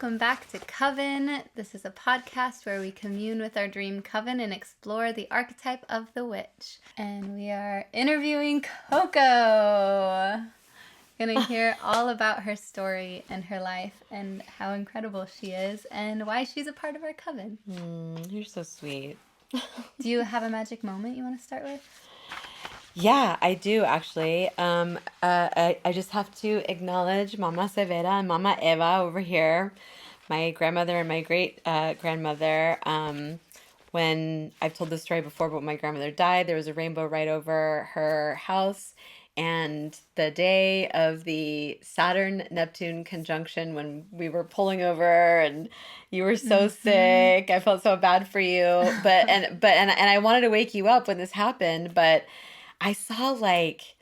welcome back to Coven. This is a podcast where we commune with our dream coven and explore the archetype of the witch. And we are interviewing Coco. Gonna hear all about her story and her life and how incredible she is and why she's a part of our coven. You're so sweet. Do you have a magic moment you want to start with? Yeah, I do actually. I just have to acknowledge Mama Severa and Mama Eva over here, my grandmother and my great grandmother. When I've told this story before, but when my grandmother died, there was a rainbow right over her house. And the day of the Saturn-Neptune conjunction, when we were pulling over and you were so sick, I felt so bad for you. But I wanted to wake you up when this happened, but I saw like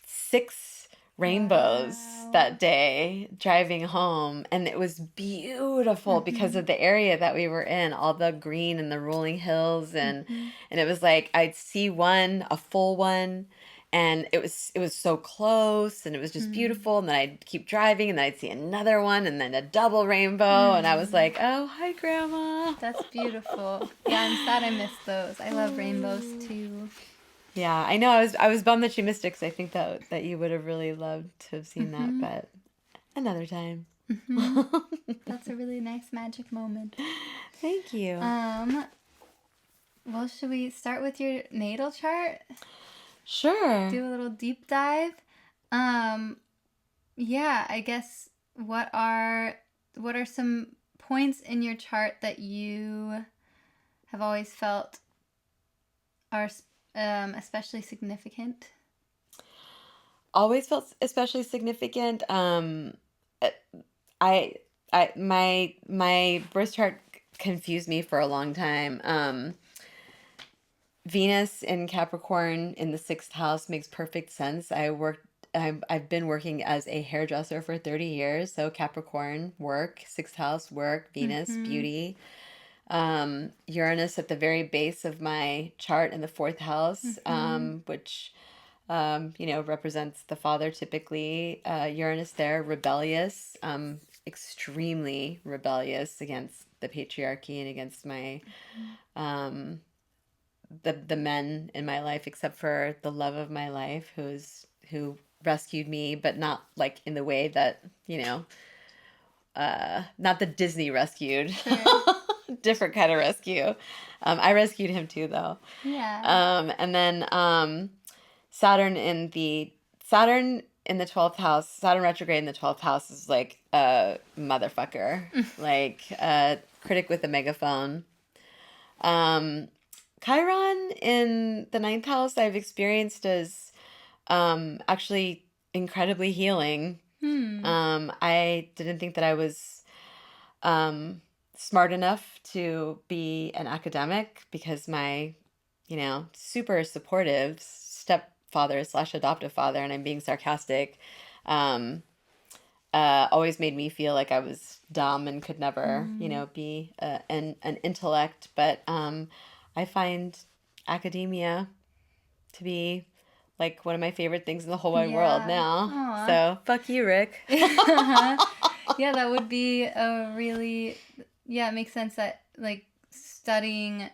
6 rainbows that day driving home, and it was beautiful because of the area that we were in, all the green and the rolling hills, and it was like I'd see one, a full one, and it was so close, and it was just beautiful, and then I'd keep driving, and then I'd see another one, and then a double rainbow, and I was like, oh, hi, Grandma. That's beautiful. Yeah, I'm sad I missed those. I love rainbows too. Yeah, I know. I was bummed that you missed it because I think that you would have really loved to have seen that, but another time. That's a really nice magic moment. Thank you. Well, should we start with your natal chart? Sure. Do a little deep dive. Yeah, I guess what are some points in your chart that you have always felt are especially significant? Always felt especially significant. My birth chart confused me for a long time. Venus in Capricorn in the 6th house makes perfect sense. I've been working as a hairdresser for 30 years. So Capricorn, work, 6th house, work, Venus, beauty. Uranus at the very base of my chart in the 4th house, which, represents the father typically. Uranus there, rebellious, extremely rebellious against the patriarchy and against my, the men in my life, except for the love of my life, who rescued me, but not like in the way that, not the Disney rescued. Sure. Different kind of rescue. I rescued him too, though. Yeah. And then Saturn in the 12th house, Saturn retrograde in the 12th house is like a motherfucker, like a critic with a megaphone. Chiron in the 9th house I've experienced as actually incredibly healing. I didn't think that I was smart enough to be an academic because my, super supportive stepfather / adoptive father, and I'm being sarcastic, always made me feel like I was dumb and could never, be an intellect. But I find academia to be like one of my favorite things in the whole wide world now. Aww. So fuck you, Rick. Yeah, that would be a really, it makes sense that like studying,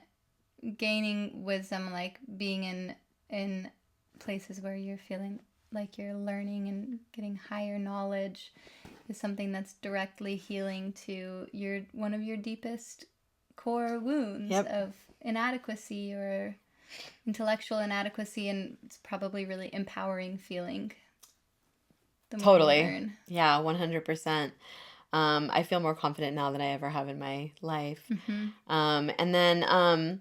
gaining wisdom, like being in places where you're feeling like you're learning and getting higher knowledge is something that's directly healing to one of your deepest core wounds of inadequacy or intellectual inadequacy, and it's probably really empowering feeling. Totally. Yeah, 100%. I feel more confident now than I ever have in my life. And then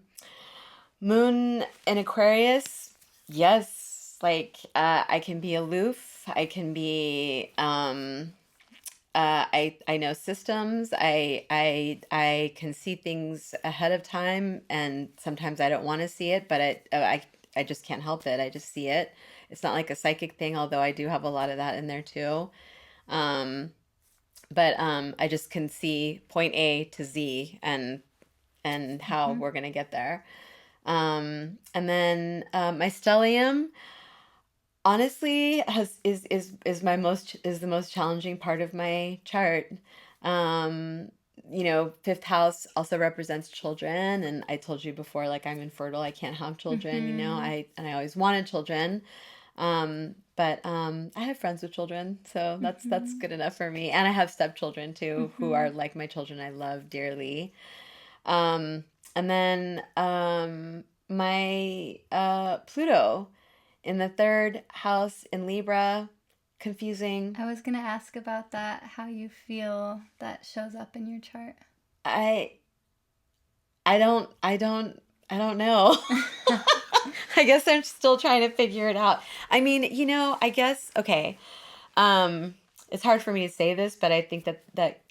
Moon in Aquarius, yes, like I can be aloof. I can be I know systems. I can see things ahead of time, and sometimes I don't want to see it, but I just can't help it. I just see it. It's not like a psychic thing, although I do have a lot of that in there too. But I just can see point A to Z and how we're gonna get there. And then my stellium, honestly, is the most challenging part of my chart. Um, you know, fifth house also represents children, and I told you before, like, I'm infertile, I can't have children, you know, Mm-hmm. I always wanted children. But I have friends with children, so that's Mm-hmm. good enough for me. And I have stepchildren too, who Mm-hmm. are like my children I love dearly. Um, and then my Pluto in the third house in Libra, confusing. I was gonna ask about that, how you feel that shows up in your chart. I I don't I don't I don't know. I guess I'm still trying to figure it out. I mean, you know, I guess okay. Um, it's hard for me to say this, but I think that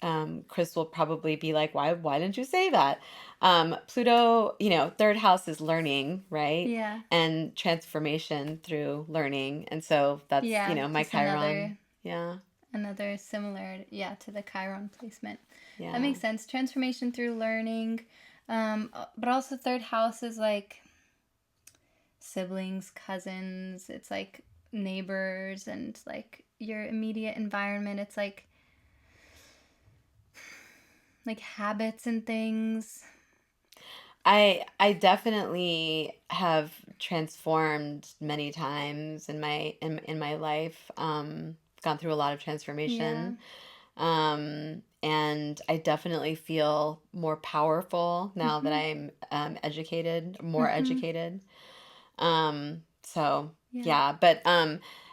Chris will probably be like, why didn't you say that? Pluto, you know, third house is learning, right? Yeah. And transformation through learning. And so that's, you Yeah, know, my just Chiron. Yeah. another similar, yeah, to the Chiron placement. That Yeah. makes sense. Transformation through learning. But also third house is like siblings, cousins, it's like neighbors and like your immediate environment. It's like habits and things. I definitely have transformed many times in my life. Gone through a lot of Yeah. transformation. And I definitely feel more powerful now that Mhm. I'm educated, more Mhm. educated. So Yeah. yeah, but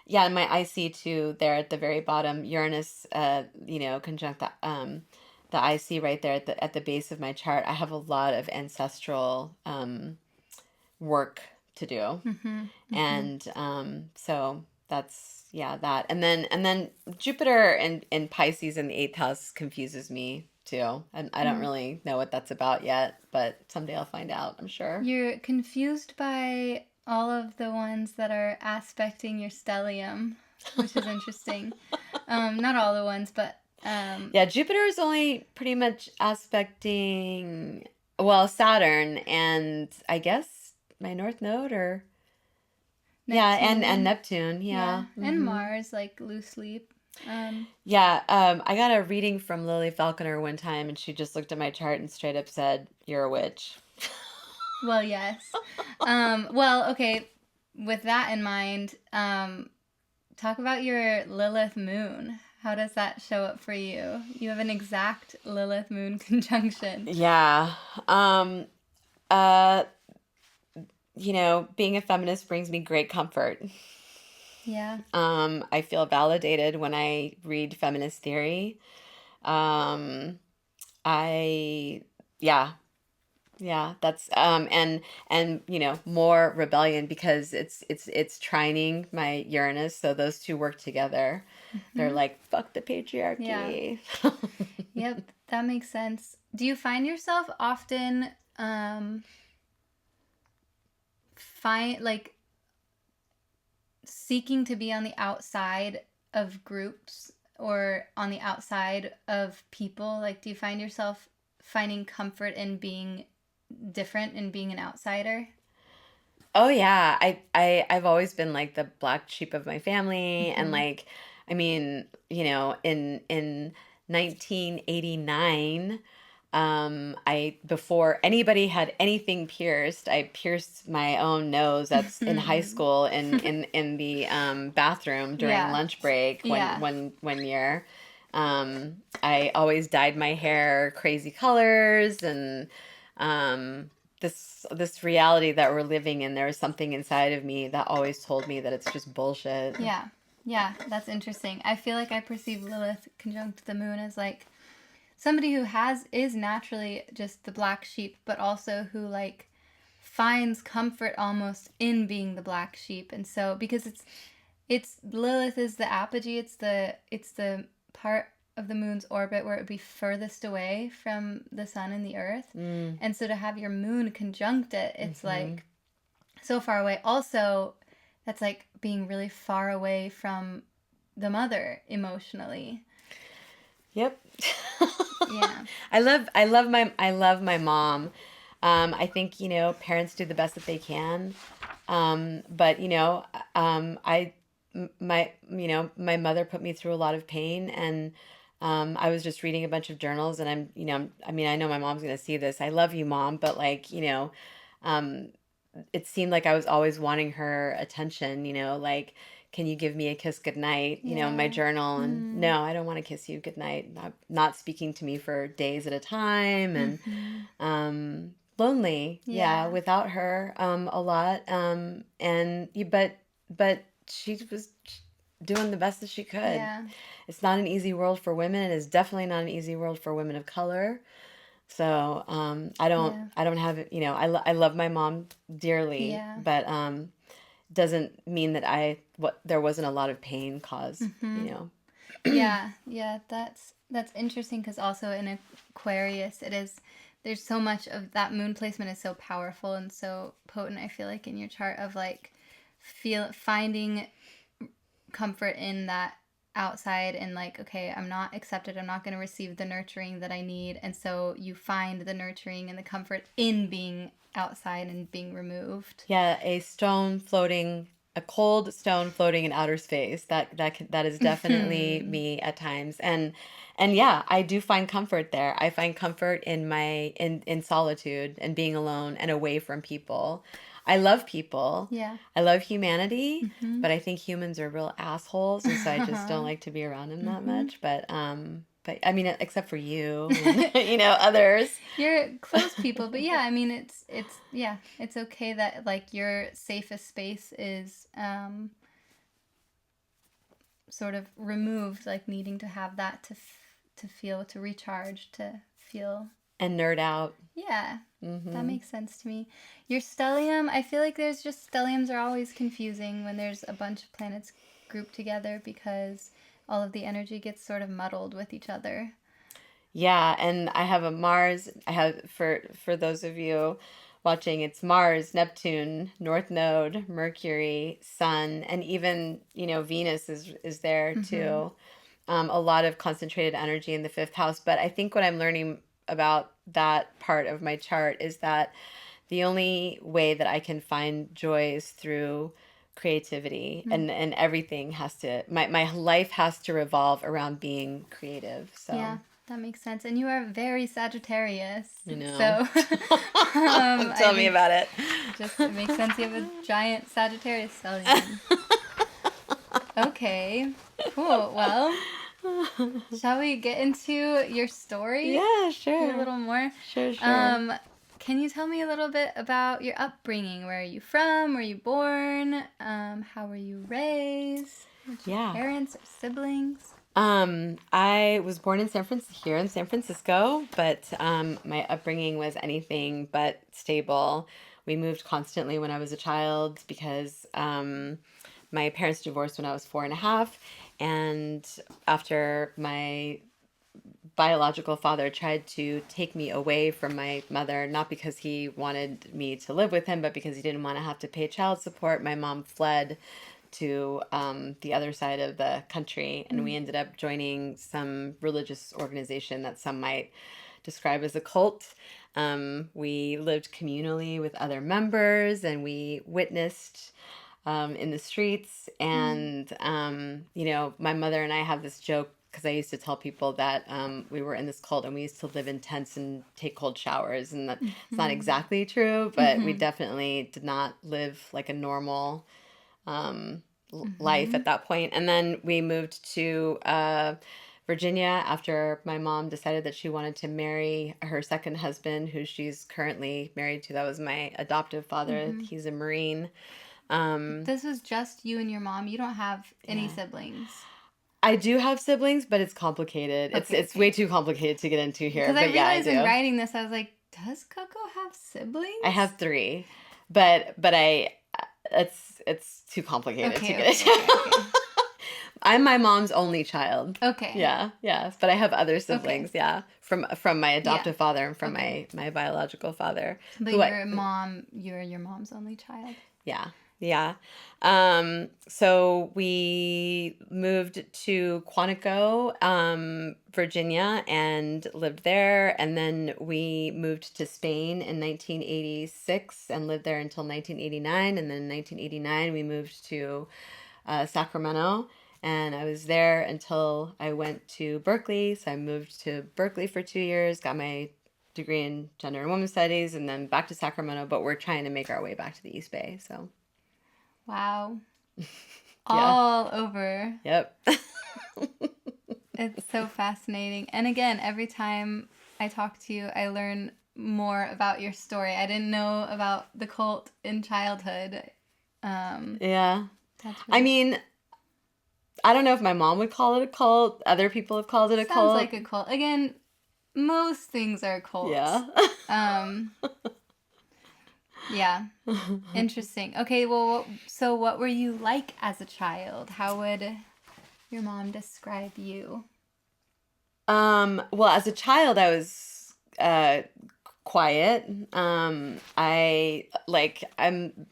yeah, my IC too there at the very bottom, Uranus, you know, conjunct the IC right there at the base of my chart. I have a lot of ancestral work to do. Mhm. Mhm. And so that's yeah, that. And then Jupiter and Pisces in the eighth house confuses me too. And I don't Mm. really know what that's about yet, but someday I'll find out, I'm sure. You're confused by all of the ones that are aspecting your stellium, which is interesting. Not all the ones, but Yeah, Jupiter is only pretty much aspecting, well, Saturn and I guess my North Node or yeah, and Neptune, Neptune. yeah, Yeah. and Mm-hmm. Mars, like loosely. Um, Yeah, I got a reading from Lily Falconer one time, and she just looked at my chart and straight up said, "You're a witch." well, yes. Well, okay. With that in mind, talk about your Lilith moon. How does that show up for you? You have an exact Lilith moon conjunction. Yeah. Um, uh, you know, being a feminist brings me great comfort. Yeah. I feel validated when I read feminist theory. Um, I, yeah, yeah, that's and you know, more rebellion because it's trining my Uranus, so those two work together. They're Hmm. like, fuck the Yeah. patriarchy. Yep, that makes sense. Do you find yourself often find like seeking to be on the outside of groups or on the outside of people? Like, do you find yourself finding comfort in being different and being an outsider? Oh yeah, I've always been like the black sheep of my family, and Mm-hmm. like I mean, you know, in 1989, I before anybody had anything pierced, I pierced my own nose. That's in high school in the bathroom during Yeah. lunch break Yeah. one year. I always dyed my hair crazy colors and um this reality that we're living in, there was something inside of me that always told me that it's just bullshit. Yeah. Yeah, that's interesting. I feel like I perceive Lilith conjunct the moon as like somebody who is naturally just the black sheep, but also who like finds comfort almost in being the black sheep. And so because it's Lilith is the apogee, it's the part of the moon's orbit where it would be furthest away from the sun and the earth. Mm, And so to have your moon conjunct it, it's mm-hmm. like so far away. Also, that's like being really far away from the mother emotionally. Yep. Yeah. I love my mom. I think, you know, parents do the best that they can. But you know, my you know, my mother put me through a lot of pain, and I was just reading a bunch of journals, and I mean, I know my mom's gonna see this. I love you, Mom, but like, um, it seemed like I was always wanting her attention, like, can you give me a kiss goodnight, in my Yeah. journal? And Mm. no, I don't want to kiss you goodnight. Not speaking to me for days at a time, and Mm-hmm. lonely, yeah, Yeah. without her, a lot. But she was doing the best that she could. Yeah. It's not an easy world for women. It is definitely not an easy world for women of color. So Yeah. I don't have, I love my mom dearly, Yeah. but doesn't mean that there wasn't a lot of pain caused. Mm-hmm. Yeah. Yeah. That's interesting because also in Aquarius, there's so much of that moon placement is so powerful and so potent. I feel like in your chart of like finding comfort in that outside and like, okay, I'm not accepted, I'm not going to receive the nurturing that I need, and so you find the nurturing and the comfort in being outside and being removed. Yeah, a cold stone floating in outer space. That is definitely me at times, and yeah, I do find comfort there. I find comfort in solitude and being alone and away from people. I love people. Yeah. I love humanity, Mm-hmm. but I think humans are real assholes, and so I just don't like to be around them that Mm-hmm. much. But I mean, except for you and others. You're close people, but yeah, I mean, it's yeah, it's okay that like your safest space is sort of removed, like needing to have that to feel, to recharge, to feel. And nerd out. Yeah, that Mm-hmm. makes sense to me. Your stellium, I feel like stelliums are always confusing when there's a bunch of planets grouped together because all of the energy gets sort of muddled with each other. Yeah, and I have a Mars. I have for those of you watching, it's Mars, Neptune, North Node, Mercury, Sun, and even, Venus is there Mm-hmm. too. A lot of concentrated energy in the fifth house. But I think what I'm learning about that part of my chart is that the only way that I can find joy is through creativity, and everything my life has to revolve around being creative. So Yeah, that makes sense. And you are very Sagittarius. know. So I Tell me think about it. just it makes sense you have a giant Sagittarius stellium. Okay, cool. Well, shall we get into your story? Yeah, A sure. little more. Sure. Can you tell me a little bit about your upbringing? Where are you from? Were you born? How were you raised? What's your Yeah. parents or siblings? I was born here in San Francisco, but my upbringing was anything but stable. We moved constantly when I was a child because my parents divorced when I was 4.5, and after my biological father tried to take me away from my mother, not because he wanted me to live with him, but because he didn't want to have to pay child support. My mom fled to the other side of the country, and we ended up joining some religious organization that some might describe as a cult. We lived communally with other members, and we witnessed in the streets. And, my mother and I have this joke because I used to tell people that we were in this cult and we used to live in tents and take cold showers. And that's not exactly true, but we definitely did not live like a normal life at that point. And then we moved to Virginia after my mom decided that she wanted to marry her second husband, who she's currently married to. That was my adoptive father. He's a Marine. This was just you and your mom. You don't have any Yeah. siblings. I do have siblings, but it's complicated. It's way too complicated to get into here. Because I But yeah, I realized in do. writing this, I was like, does Coco have siblings? I have 3, but it's too complicated to get into. Okay. I'm my mom's only child. Okay. Yeah, but I have other siblings. Okay. Yeah, from my adoptive Yeah. father and from Okay. my biological father. But you're your mom's only child. Yeah. So we moved to Quantico, Virginia, and lived there. And then we moved to Spain in 1986 and lived there until 1989. And then in 1989, we moved to Sacramento And I was there until I went to Berkeley. So I moved to Berkeley for 2 years, got my degree in gender and women's studies, and then back to Sacramento. But we're trying to make our way back to the East Bay. So, Wow. yeah. All over. Yep. It's so fascinating. And again, every time I talk to you, I learn more about your story. I didn't know about the cult in childhood. Yeah. That's I really mean, I don't know if my mom would call it a cult. Other people have called it a sounds cult. like a cult. Again, most things are cults. Yeah. Yeah. Interesting. Okay, well, so what were you like as a child? How would your mom describe you? Well, as a child, I was quiet. I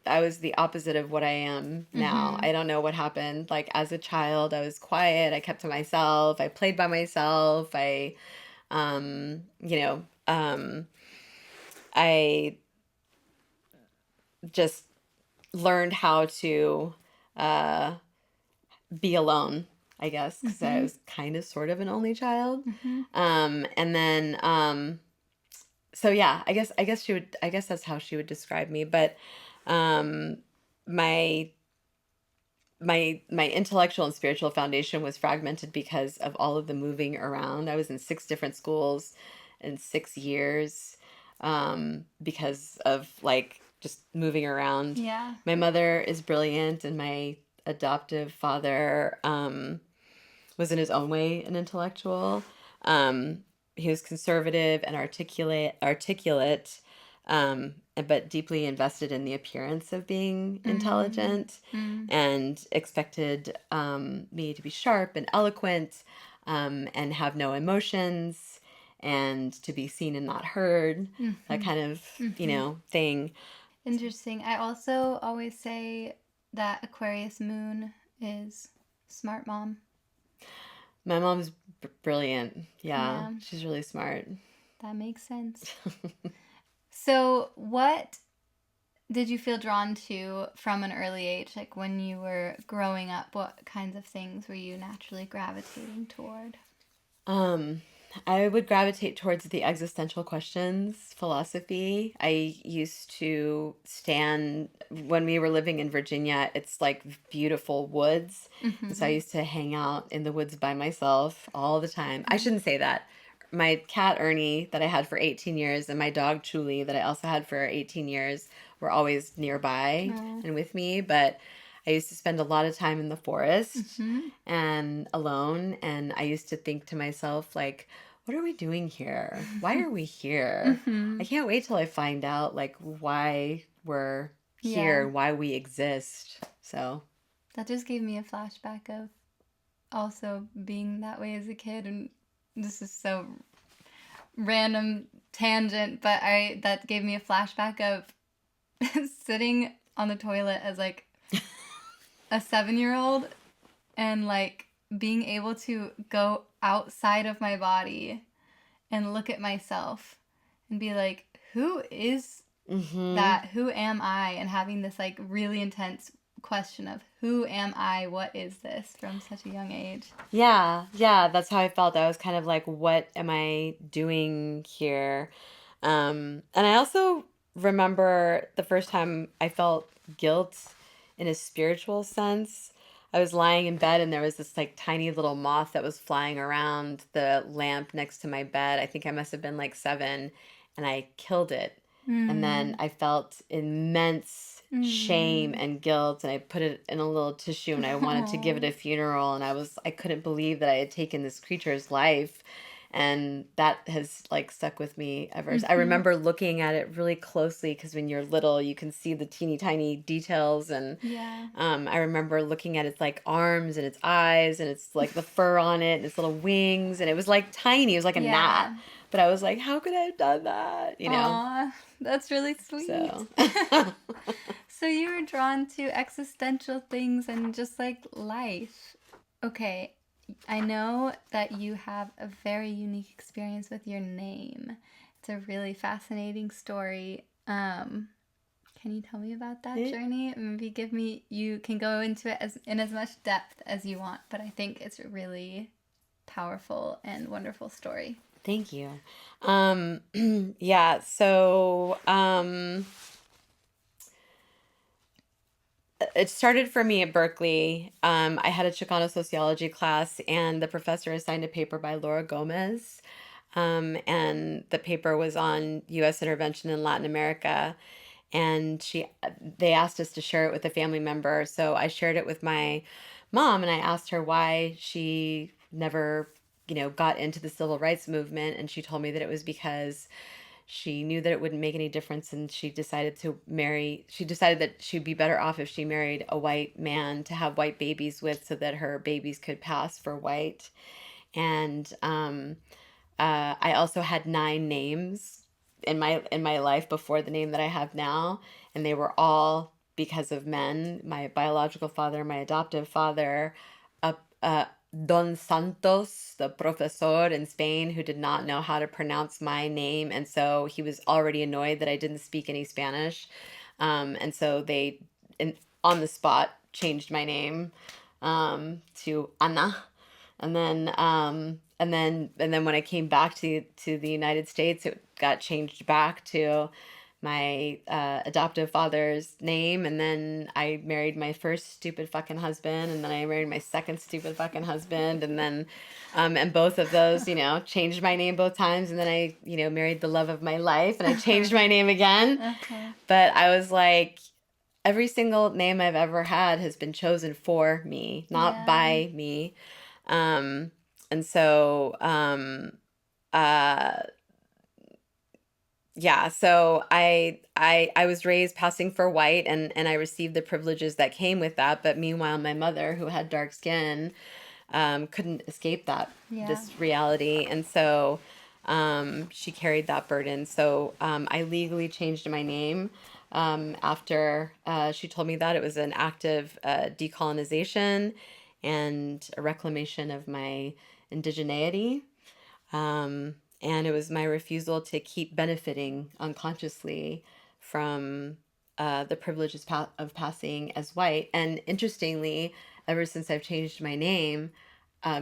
was the opposite of what I am now. I don't know what happened. Like as a child, I was quiet. I kept to myself. I played by myself. You know, I just learned how to be alone, I guess, because I was kind of sort of an only child. And then so yeah, I guess that's how she would describe me. But my my intellectual and spiritual foundation was fragmented because of all of the moving around. I was in 6 different schools in 6 years because of like just moving around. Yeah. My mother is brilliant, and my adoptive father was in his own way an intellectual. He was conservative and articulate, but deeply invested in the appearance of being intelligent, and expected me to be sharp and eloquent, and have no emotions, and to be seen and not heard, that kind of, thing. Interesting. I also always say that Aquarius moon is smart mom. My mom's brilliant. Yeah, she's really smart. That makes sense. So what did you feel drawn to from an early age? Like when you were growing up, what kinds of things were you naturally gravitating toward? I would gravitate towards the existential questions, philosophy. I used to stand, when we were living in Virginia, it's like beautiful woods. And so I used to hang out in the woods by myself all the time. I shouldn't say that. My cat Ernie that I had for 18 years and my dog Julie that I also had for 18 years were always nearby and with me, but I used to spend a lot of time in the forest and alone, and I used to think to myself, like, what are we doing here? Why are we here? I can't wait till I find out, like, why we're here and why we exist. So that just gave me a flashback of also being that way as a kid, and this is so random tangent, but that gave me a flashback of sitting on the toilet as like a 7-year-old and like being able to go outside of my body and look at myself and be like, who is that? Who am I? And having this like really intense question of who am I? What is this, from such a young age? Yeah, that's how I felt. I was kind of like, what am I doing here? And I also remember the first time I felt guilt in a spiritual sense. I was lying in bed and there was this like tiny little moth that was flying around the lamp next to my bed. I think I must have been like 7, and I killed it. And then I felt immense shame and guilt, and I put it in a little tissue, and I wanted to give it a funeral, and I couldn't believe that I had taken this creature's life. And that has like stuck with me ever. I remember looking at it really closely because when you're little, you can see the teeny tiny details. And I remember looking at its like arms and its eyes and its like the fur on it and its little wings. And it was like tiny. It was like a gnat. But I was like, how could I have done that? You know? Aww, that's really sweet. So. So you were drawn to existential things and just like life. Okay. I know that you have a very unique experience with your name. It's a really fascinating story. Can Can you tell me about that journey? Maybe you can go into it in as much depth as you want, but I think it's a really powerful and wonderful story. Thank you. Yeah, so it started for me at Berkeley. I had a Chicano sociology class, and the professor assigned a paper by Laura Gomez. And the paper was on U.S. intervention in Latin America. And they asked us to share it with a family member. So I shared it with my mom, and I asked her why she never, got into the civil rights movement. And she told me that it was because she knew that it wouldn't make any difference, and she decided that she'd be better off if she married a white man to have white babies with, so that her babies could pass for white. And I also had 9 names in my life before the name that I have now, and they were all because of men. My biological father, my adoptive father, Don Santos, the professor in Spain, who did not know how to pronounce my name, and so he was already annoyed that I didn't speak any Spanish, and so they, on the spot, changed my name to Ana, and then when I came back to the United States, it got changed back to my adoptive father's name, and then I married my first stupid fucking husband, and then I married my second stupid fucking husband, and then and both of those, changed my name both times, and then I, married the love of my life, and I changed my name again. But I was like, every single name I've ever had has been chosen for me, not by me. And so, yeah, so I was raised passing for white, and I received the privileges that came with that. But meanwhile, my mother, who had dark skin, couldn't escape this reality. And so she carried that burden. So I legally changed my name after she told me that. It was an act of decolonization and a reclamation of my indigeneity. And it was my refusal to keep benefiting unconsciously from the privileges of passing as white. And interestingly, ever since I've changed my name,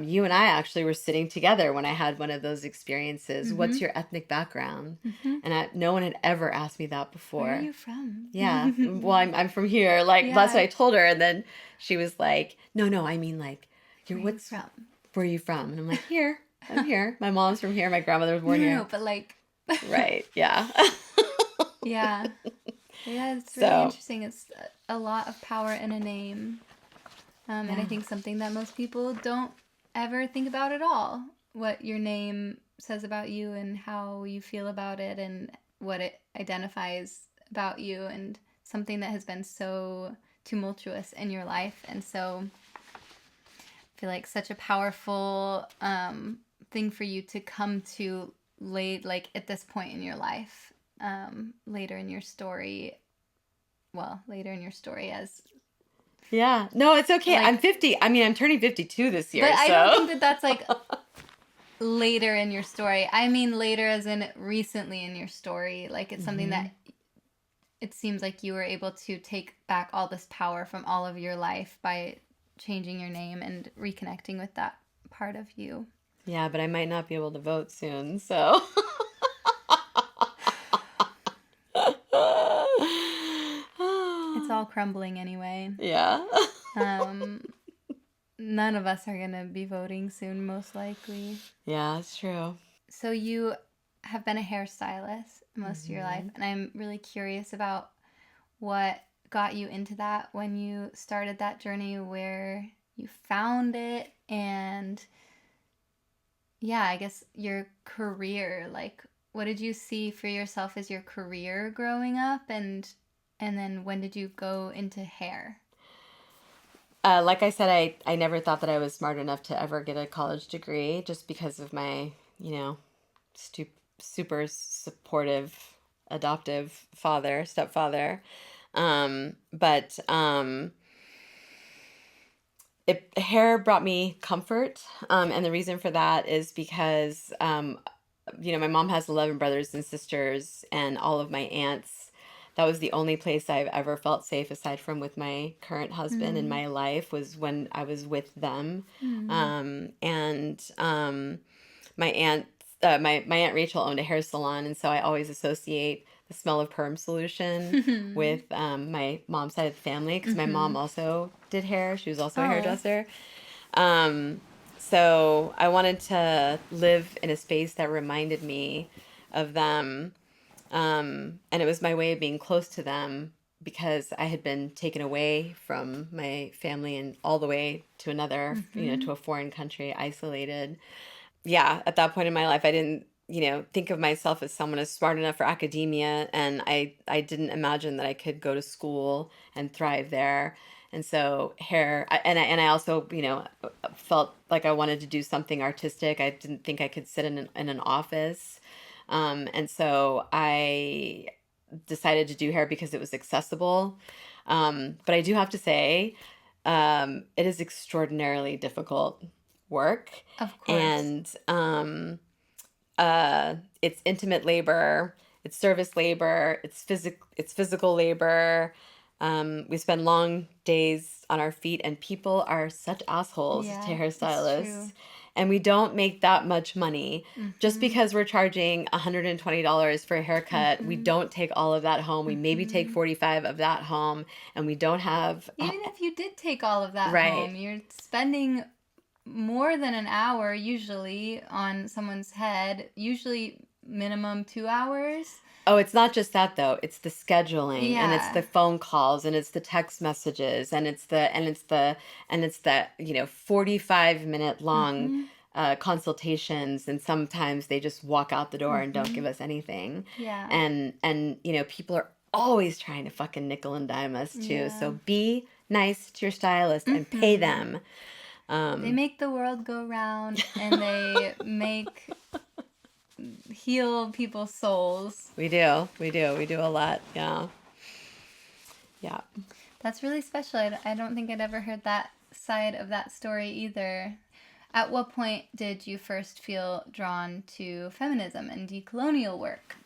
you and I actually were sitting together when I had one of those experiences. Mm-hmm. What's your ethnic background? Mm-hmm. And no one had ever asked me that before. Where are you from? Yeah. Well, I'm from here. That's what I told her. And then she was like, no, I mean, like, where are you from? Where are you from? And I'm like, here. I'm here. My mom's from here. My grandmother was born here. No, but like... Right. Yeah. Yeah. Yeah, it's really interesting. It's a lot of power in a name. And I think something that most people don't ever think about at all. What your name says about you and how you feel about it and what it identifies about you, and something that has been so tumultuous in your life. And so I feel like such a powerful thing for you to come to at this point in your life, later in your story as... Yeah. No, it's okay. I'm 50. I mean, I'm turning 52 this year. But I don't think that's like later in your story. I mean later as in recently in your story. Like it's something that it seems like you were able to take back all this power from all of your life by changing your name and reconnecting with that part of you. Yeah, but I might not be able to vote soon, so... It's all crumbling anyway. Yeah. None of us are going to be voting soon, most likely. Yeah, it's true. So you have been a hairstylist most of your life, and I'm really curious about what got you into that when you started that journey, where you found it, and I guess your career. Like, what did you see for yourself as your career growing up, and then when did you go into hair? Like I said, I never thought that I was smart enough to ever get a college degree, just because of my, super supportive adoptive stepfather. Hair brought me comfort. And the reason for that is because, my mom has 11 brothers and sisters, and all of my aunts that was the only place I've ever felt safe aside from with my current husband in my life was when I was with them. And my aunt, my Aunt Rachel owned a hair salon, and so I always associate the smell of perm solution with my mom's side of the family because my mom also did hair. She was also a Oh. hairdresser. So I wanted to live in a space that reminded me of them. And it was my way of being close to them because I had been taken away from my family and all the way to another, to a foreign country, isolated. Yeah, at that point in my life, I didn't, think of myself as someone as smart enough for academia, and I didn't imagine that I could go to school and thrive there. And so and I also, felt like I wanted to do something artistic. I didn't think I could sit in an office. And so I decided to do hair because it was accessible. But I do have to say, it is extraordinarily difficult work. Of course. And it's intimate labor, it's service labor, it's physical labor. We spend long days on our feet, and people are such assholes to hairstylists. And we don't make that much money. Just because we're charging $120 for a haircut, we don't take all of that home. We maybe take 45 of that home, and we don't have... Even if you did take all of that home, you're spending more than an hour usually on someone's head, usually minimum 2 hours. Oh, it's not just that though. It's the scheduling and it's the phone calls and it's the text messages and it's the 45-minute long consultations, and sometimes they just walk out the door and don't give us anything. Yeah. And people are always trying to fucking nickel and dime us too. Yeah. So be nice to your stylist and pay them. They make the world go round, and they heal people's souls. We do a lot. Yeah. That's really special. I don't think I'd ever heard that side of that story either. At what point did you first feel drawn to feminism and decolonial work?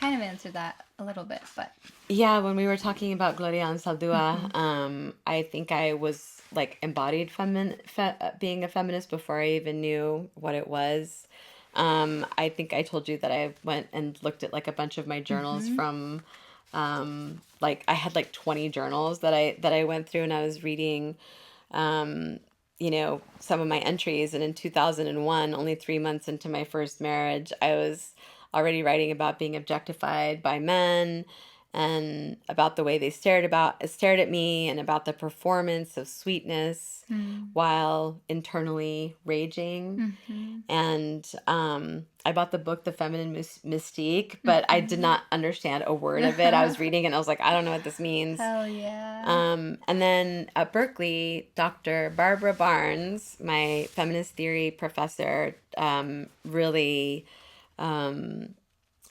Kind of answered that a little bit, but... Yeah, when we were talking about Gloria Anzaldúa, I think I was embodied being a feminist before I even knew what it was. I think I told you that I went and looked at a bunch of my journals from I had 20 journals that I went through, and I was reading some of my entries. And in 2001, only 3 months into my first marriage, I was already writing about being objectified by men and about the way they stared at me and about the performance of sweetness while internally raging. And I bought the book, The Feminine Mystique, but I did not understand a word of it. I was reading it and I was like, I don't know what this means. Hell yeah. And then at Berkeley, Dr. Barbara Barnes, my feminist theory professor, really...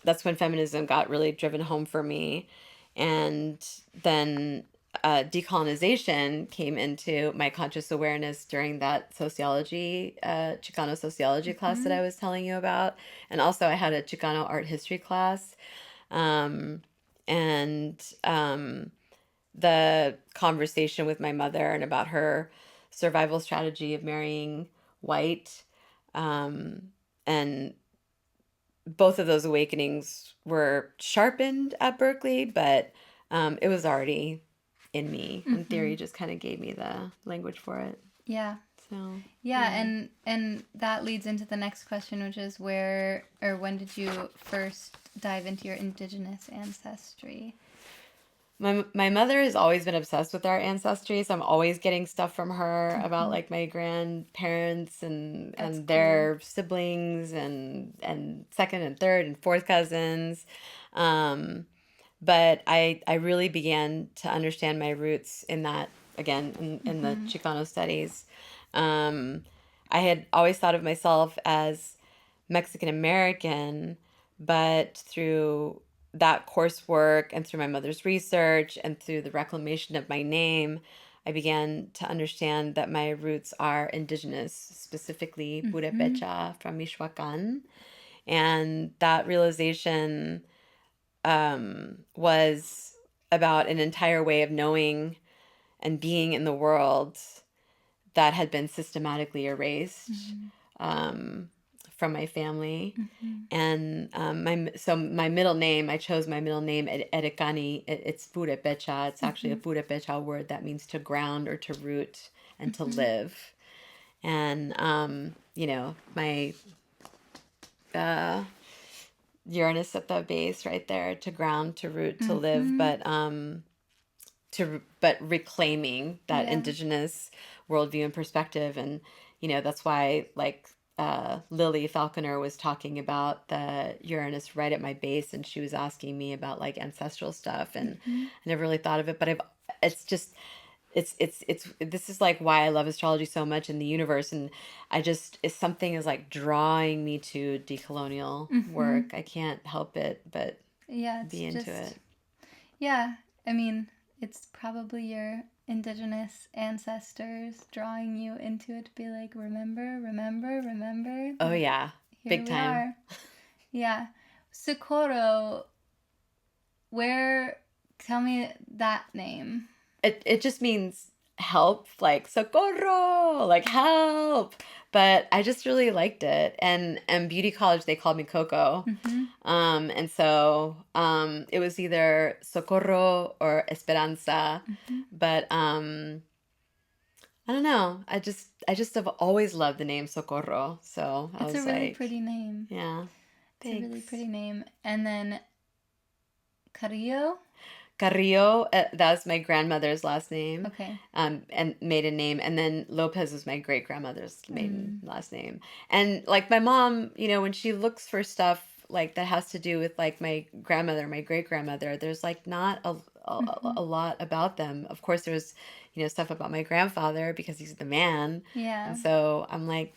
that's when feminism got really driven home for me. And then decolonization came into my conscious awareness during that sociology, Chicano sociology class that I was telling you about. And also I had a Chicano art history class. The conversation with my mother and about her survival strategy of marrying white, and both of those awakenings were sharpened at Berkeley, but it was already in me. And theory just kind of gave me the language for it. Yeah. So and that leads into the next question, which is when did you first dive into your indigenous ancestry? My mother has always been obsessed with our ancestry, so I'm always getting stuff from her about my grandparents and their siblings and second and third and fourth cousins. But I really began to understand my roots in that, again, in the Chicano studies. I had always thought of myself as Mexican American, but through that coursework and through my mother's research and through the reclamation of my name, I began to understand that my roots are indigenous, specifically Purépecha from Michoacán. And that realization was about an entire way of knowing and being in the world that had been systematically erased from my family. And my middle name, I chose my middle name, Erekani. It's Purepecha. It's actually a Purepecha word that means to ground or to root and to live. And, my Uranus at the base right there, to ground, to root, to live, but reclaiming that indigenous worldview and perspective. And that's why, like, Lily Falconer was talking about the Uranus right at my base, and she was asking me about like ancestral stuff, and I never really thought of it, but this is like why I love astrology so much in the universe. And it's something is like drawing me to decolonial work. I can't help it but be into it. Yeah, I mean, it's probably your indigenous ancestors drawing you into it to be like, remember. Oh yeah, big time. Are. Yeah. Socorro, tell me that name. It just means help, like Socorro, like help. But I just really liked it. And beauty college, they called me Coco. And so it was either Socorro or Esperanza. But I don't know. I just have always loved the name Socorro. So it's a really pretty name. Yeah. It's a really pretty name. And then Carrillo? Carrillo, that was my grandmother's last name. Okay. And maiden name. And then Lopez was my great grandmother's maiden last name. And like my mom, when she looks for stuff like that has to do with like my grandmother, my great grandmother, there's like not a lot about them. Of course, there's stuff about my grandfather because he's the man. Yeah. And so I'm like,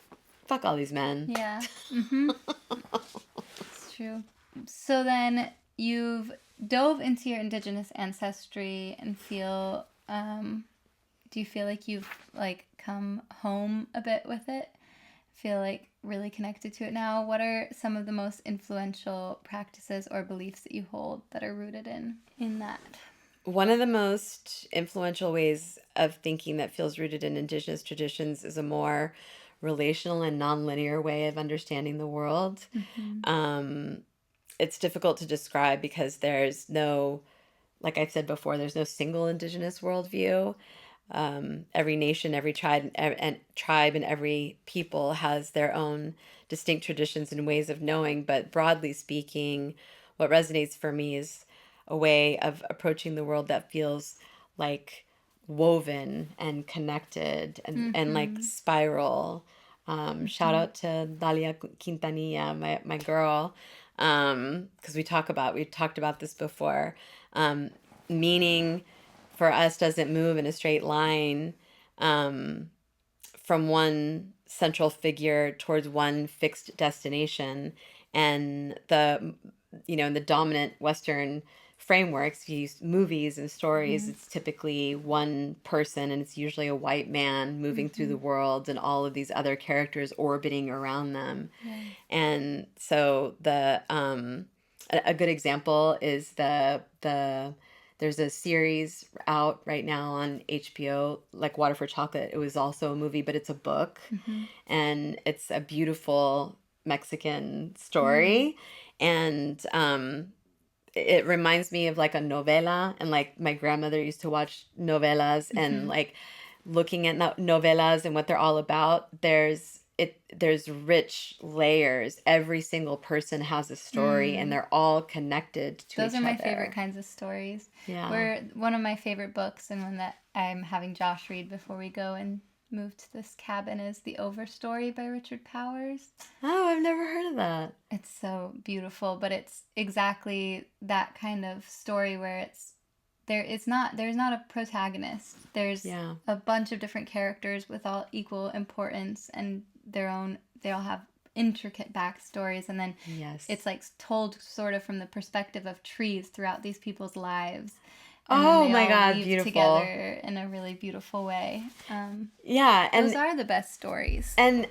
fuck all these men. Yeah. It's true. So then you've dove into your indigenous ancestry and do you feel like you've like come home a bit with it? Feel like really connected to it now? What are some of the most influential practices or beliefs that you hold that are rooted in that? One of the most influential ways of thinking that feels rooted in indigenous traditions is a more relational and nonlinear way of understanding the world. It's difficult to describe because there's no, like I said before, there's no single indigenous worldview. Every nation, every tribe, and every people has their own distinct traditions and ways of knowing. But broadly speaking, what resonates for me is a way of approaching the world that feels like woven and connected and like spiral. Shout out to Dalia Quintanilla, my girl. Because we talked about this before. Meaning for us doesn't move in a straight line from one central figure towards one fixed destination. And in the dominant Western frameworks, if you use movies and stories, it's typically one person, and it's usually a white man moving through the world and all of these other characters orbiting around them. And so a good example is there's a series out right now on HBO, like Water for Chocolate. It was also a movie, but it's a book, and it's a beautiful Mexican story. And it reminds me of like a novela, and like my grandmother used to watch novelas, and like looking at novelas and what they're all about, there's rich layers. Every single person has a story, and they're all connected to each other. Those are my favorite kinds of stories. Yeah. One of my favorite books, and one that I'm having Josh read before we go and move to this cabin, is The Overstory by Richard Powers. Oh, I've never heard of that. It's so beautiful, but it's exactly that kind of story where there's not a protagonist. There's a bunch of different characters with all equal importance and they all have intricate backstories, and then it's like told sort of from the perspective of trees throughout these people's lives. Oh my God, beautiful. Together in a really beautiful way. And those are the best stories. And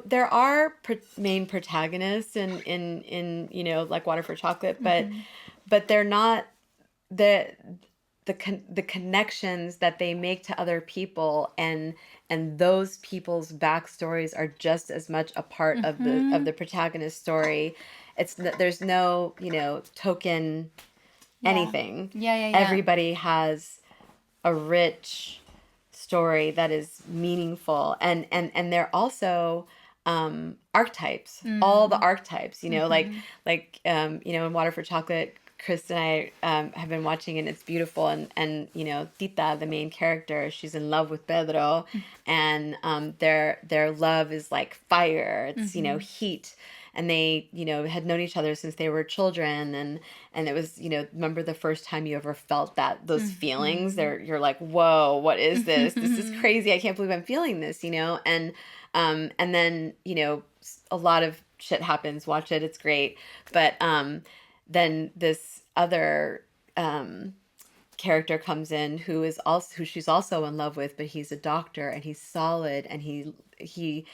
there are main protagonists in like Water for Chocolate, but but they're not the the connections that they make to other people, and those people's backstories are just as much a part of the protagonist story. There's no, token anything. Yeah. Everybody has a rich story that is meaningful, and they're also archetypes. All the archetypes, in Water for Chocolate, Chris and I have been watching, and it's beautiful. And Tita, the main character, she's in love with Pedro, and their love is like fire. It's heat, and they had known each other since they were children, and it was remember the first time you ever felt those feelings? You're like, whoa, what is this? This is crazy. I can't believe I'm feeling this. And then a lot of shit happens. Watch it. It's great. But then this other character comes in who she's also in love with, but he's a doctor, and he's solid, and he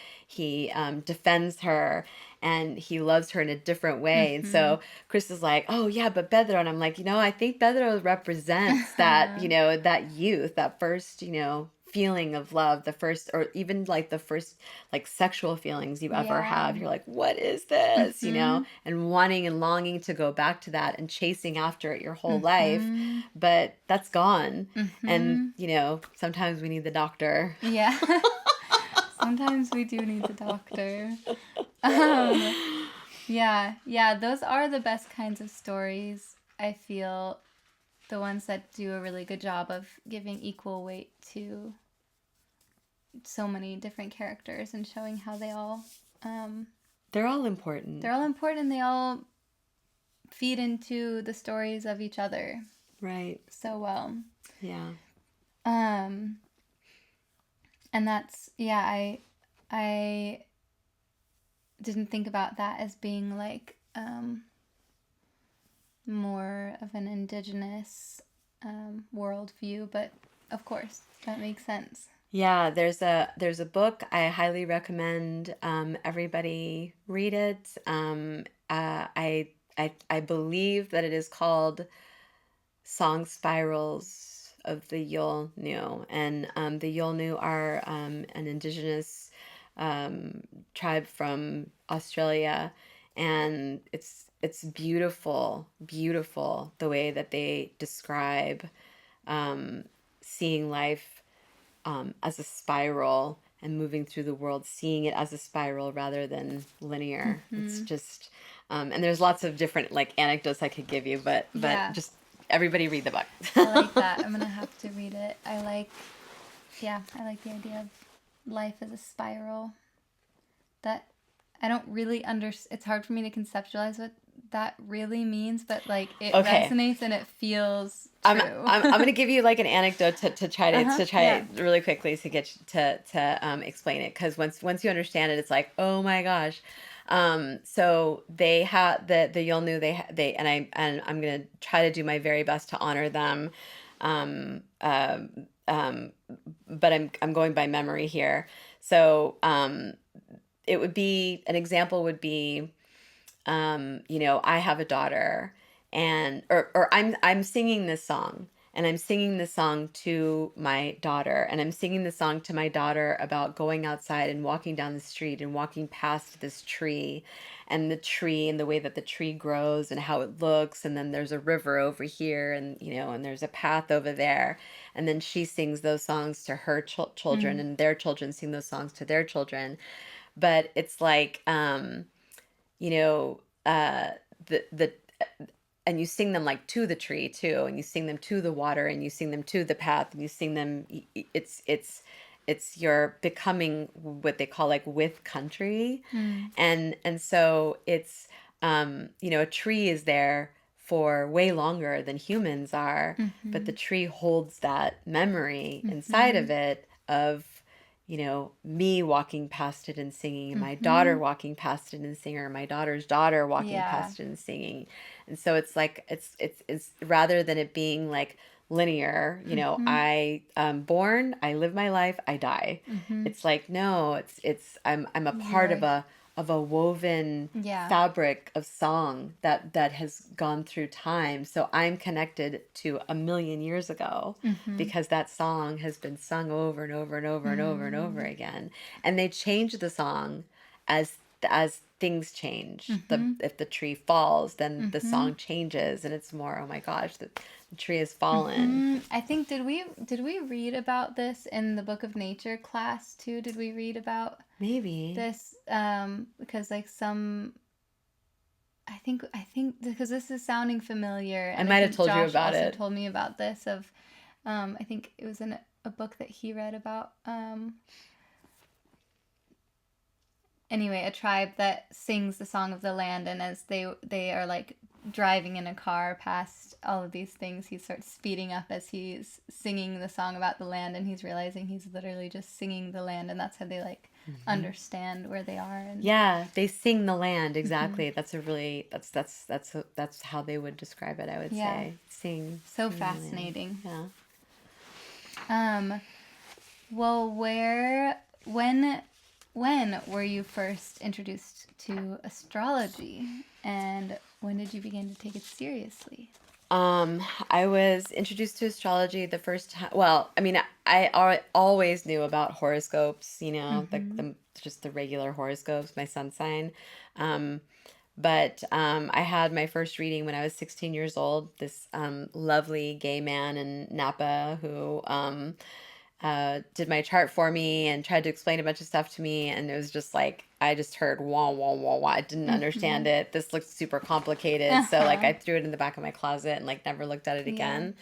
defends her, and he loves her in a different way. And so Chris is like, oh yeah, but Pedro, and I'm like, I think Pedro represents that, that youth, that first, feeling of love, the first, or even like the first like sexual feelings you ever have. You're like, what is this? And wanting and longing to go back to that and chasing after it your whole life, but that's gone. And sometimes we need the doctor. Yeah. Sometimes we do need the doctor. Yeah, those are the best kinds of stories, I feel. The ones that do a really good job of giving equal weight to so many different characters and showing how they all... they're all important. They're all important. They all feed into the stories of each other. Right. So well. Yeah. And that's... Yeah, I didn't think about that as being like... more of an indigenous worldview, but of course that makes sense. Yeah, there's a book I highly recommend everybody read it. I believe that it is called Song Spirals of the Yolnu, and the Yolnu are an indigenous tribe from Australia, and it's beautiful the way that they describe seeing life as a spiral and moving through the world, seeing it as a spiral rather than linear. It's just and there's lots of different like anecdotes I could give you, but just everybody read the book. I like that. I'm gonna have to read it. I like the idea of life as a spiral. That I don't really it's hard for me to conceptualize what that really means, but like it resonates and it feels true. I'm going to give you like an anecdote to try it really quickly to get to explain it, because once you understand it, it's like, oh my gosh. So they have the Yolnu, they and I'm going to try to do my very best to honor them. But I'm going by memory here. So it would be, an example would be, I have a daughter, and or I'm singing this song, and I'm singing this song to my daughter, and I'm singing the song to my daughter about going outside and walking down the street and walking past this tree, and the tree and the way that the tree grows and how it looks, and then there's a river over here, and and there's a path over there, and then she sings those songs to her children, and their children sing those songs to their children. But it's like the and you sing them like to the tree too, and you sing them to the water, and you sing them to the path, and you sing them, it's you're becoming what they call like with country. And so it's a tree is there for way longer than humans are, but the tree holds that memory inside of it of me walking past it and singing, and my daughter walking past it and singing, or my daughter's daughter walking past it and singing. And so it's like, it's rather than it being like linear, I born, I live my life, I die. It's like, no, it's I'm a part of a a woven Yeah. fabric of song that has gone through time. So I'm connected to a million years ago because that song has been sung over and over and over and over and over again. And they change the song as things change. If the tree falls, then the song changes, and it's more, oh my gosh, the tree has fallen. I think did we read about this in the Book of Nature class too? Did we read about Maybe. this? Because like some, I think because this is sounding familiar. I And might have think told you Josh about also it. told me about this of, I think it was in a book that he read about. Anyway, a tribe that sings the song of the land, and as they are like driving in a car past all of these things, he starts speeding up as he's singing the song about the land, and he's realizing he's literally just singing the land, and that's how they like understand where they are. And Yeah, they sing the land, exactly. That's a really that's how they would describe it, I would Yeah. say. Sing. So sing the land. fascinating. Yeah. Well, when were you first introduced to astrology, and when did you begin to take it seriously? I was introduced to astrology the first time. Well, I mean, always knew about horoscopes, just the regular horoscopes, my sun sign. But I had my first reading when I was 16 years old. This lovely gay man in Napa who did my chart for me and tried to explain a bunch of stuff to me. And it was just like, I just heard wah, wah, wah, wah. I didn't understand it. This looks super complicated. So like I threw it in the back of my closet and like never looked at it again.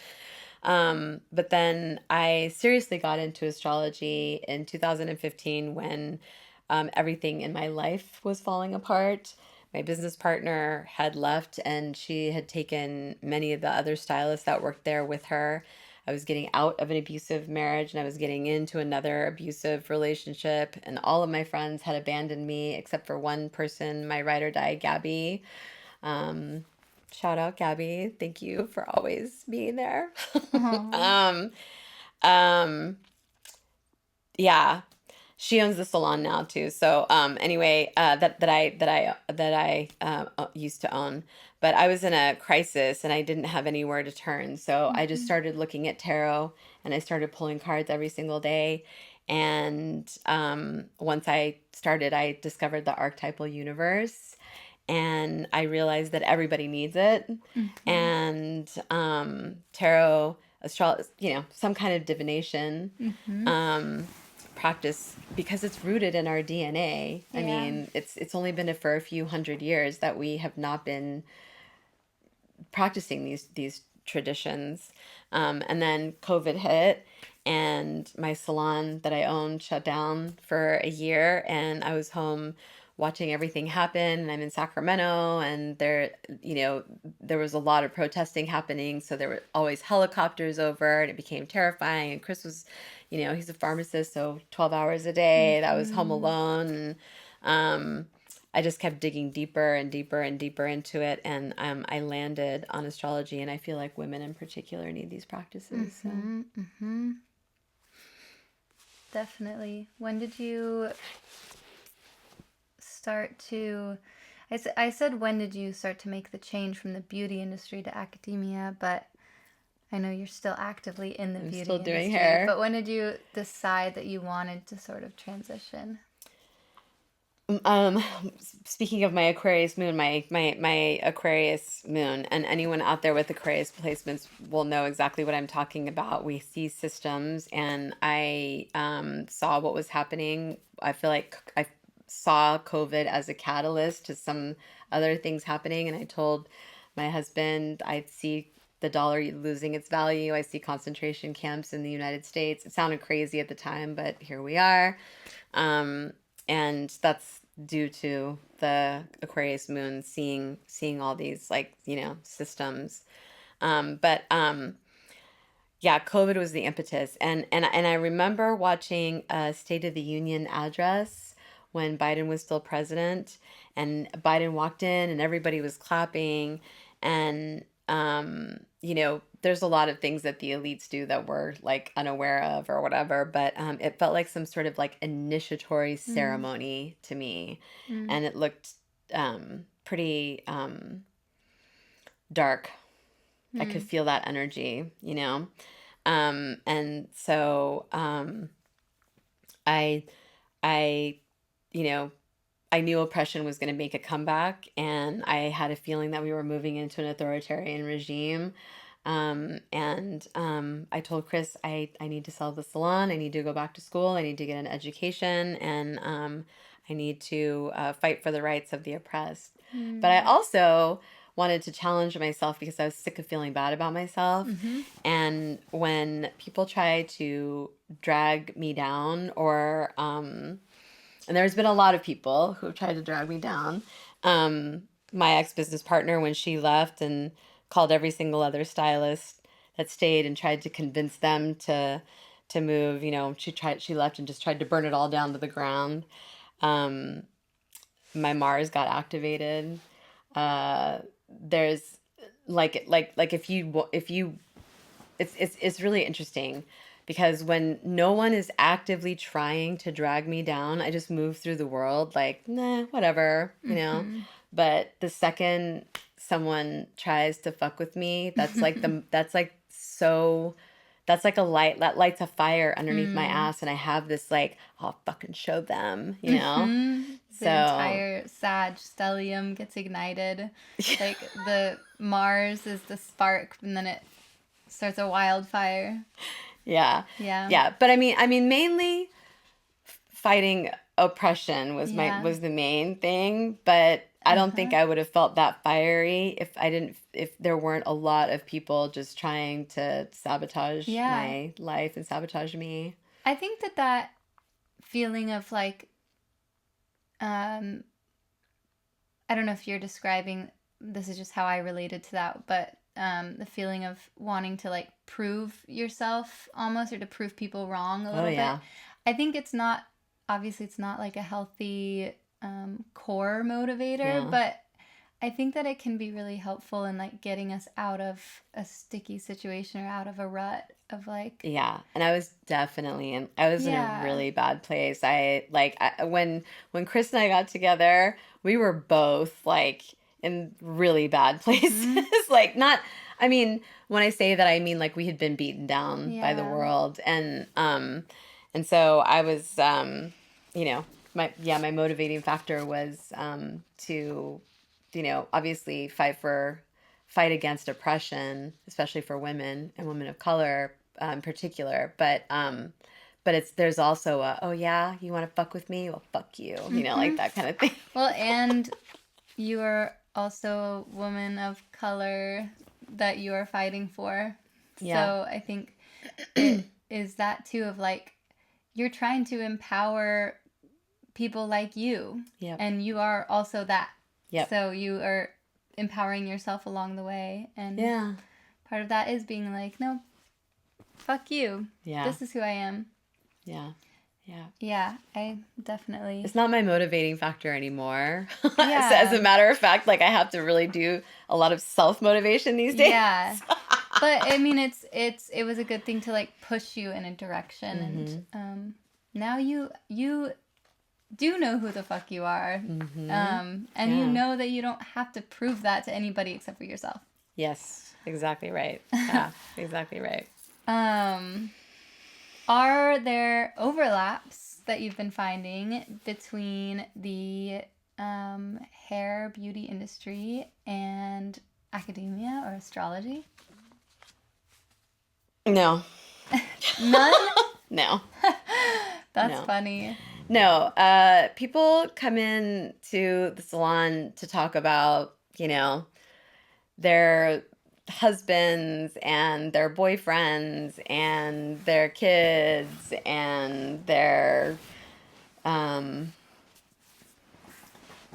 But then I seriously got into astrology in 2015 when everything in my life was falling apart. My business partner had left and she had taken many of the other stylists that worked there with her. I was getting out of an abusive marriage and I was getting into another abusive relationship, and all of my friends had abandoned me except for one person, my ride or die, Gabby. Shout out, Gabby. Thank you for always being there. Yeah, she owns the salon now too. So anyway, that I used to own, but I was in a crisis and I didn't have anywhere to turn. So I just started looking at tarot and I started pulling cards every single day. And once I started, I discovered the archetypal universe, and I realized that everybody needs it. And tarot, some kind of divination. Practice, because it's rooted in our DNA. I mean, it's only been for a few hundred years that we have not been practicing these traditions. And then COVID hit, and my salon that I owned shut down for a year, and I was home watching everything happen. And I'm in Sacramento, and there was a lot of protesting happening, so there were always helicopters over, and it became terrifying. And Chris was, he's a pharmacist, so 12 hours a day, that was home alone. And I just kept digging deeper and deeper and deeper into it, and I landed on astrology, and I feel like women in particular need these practices. So. Definitely. When did you start to... I said when did you start to make the change from the beauty industry to academia, but I know you're still actively in the beauty still doing industry. hair. But when did you decide that you wanted to sort of transition? Speaking of my Aquarius moon, my Aquarius moon, and anyone out there with Aquarius placements will know exactly what I'm talking about. We see systems, and I saw what was happening. I feel like I saw COVID as a catalyst to some other things happening, and I told my husband, I see the dollar losing its value. I see concentration camps in the United States. It sounded crazy at the time, but here we are. And that's due to the Aquarius moon seeing all these systems. Yeah, COVID was the impetus. And I remember watching a State of the Union address when Biden was still president, and Biden walked in and everybody was clapping, and there's a lot of things that the elites do that we're like unaware of or whatever, but it felt like some sort of like initiatory ceremony to me, and it looked pretty dark. I could feel that energy, and so I, I, you know, I knew oppression was going to make a comeback, and I had a feeling that we were moving into an authoritarian regime. I told Chris, I need to sell the salon. I need to go back to school. I need to get an education, and I need to fight for the rights of the oppressed. But I also wanted to challenge myself because I was sick of feeling bad about myself. And when people try to drag me down, or and there's been a lot of people who have tried to drag me down. My ex-business partner, when she left and called every single other stylist that stayed and tried to convince them to move, she left and just tried to burn it all down to the ground. My Mars got activated. There's if you it's really interesting. Because when no one is actively trying to drag me down, I just move through the world like, nah, whatever, But the second someone tries to fuck with me, that's like that's like a light that lights a fire underneath my ass, and I have this like, I'll fucking show them, The entire Sag stellium gets ignited. Like the Mars is the spark, and then it starts a wildfire. Yeah. But I mean, mainly fighting oppression was the main thing. But I don't think I would have felt that fiery if there weren't a lot of people just trying to sabotage my life and sabotage me. I think that feeling of like, I don't know if you're describing, this is just how I related to that, but the feeling of wanting to like prove yourself almost, or to prove people wrong a little bit. I think it's not like a healthy core motivator, but I think that it can be really helpful in like getting us out of a sticky situation or out of a rut of like. Yeah. And I was definitely in a really bad place. When Chris and I got together, we were both like in really bad places. Like, not, I mean, when I say that, I mean like we had been beaten down by the world. And so I was, my motivating factor was to, obviously fight against oppression, especially for women and women of color in particular. But there's also you want to fuck with me? Well, fuck you, like that kind of thing. Well, and you are also a woman of color that you are fighting for. Yeah. So I think it is that too, of like, you're trying to empower people like you. Yep. And you are also that. Yep. So you are empowering yourself along the way. And part of that is being like, no, fuck you. Yeah. This is who I am. Yeah. Yeah. Yeah, I definitely. It's not my motivating factor anymore. Yeah. As a matter of fact, like I have to really do a lot of self-motivation these days. Yeah. But I mean, it was a good thing to like push you in a direction, and now you do know who the fuck you are, and you know that you don't have to prove that to anybody except for yourself. Yes, exactly right. Yeah, exactly right. Are there overlaps that you've been finding between the hair beauty industry and academia or astrology? No. None? No. That's funny. No. People come in to the salon to talk about, their husbands and their boyfriends and their kids and their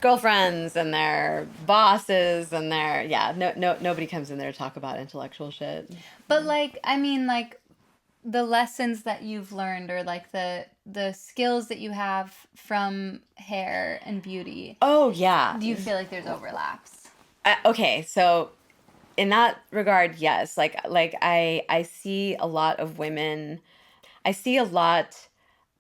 girlfriends and their bosses and their nobody comes in there to talk about intellectual shit. But like, I mean, like the lessons that you've learned, or like the skills that you have from hair and beauty. Oh yeah. Do you feel like there's overlaps? Okay, so in that regard, yes. Like I see a lot of women. I see a lot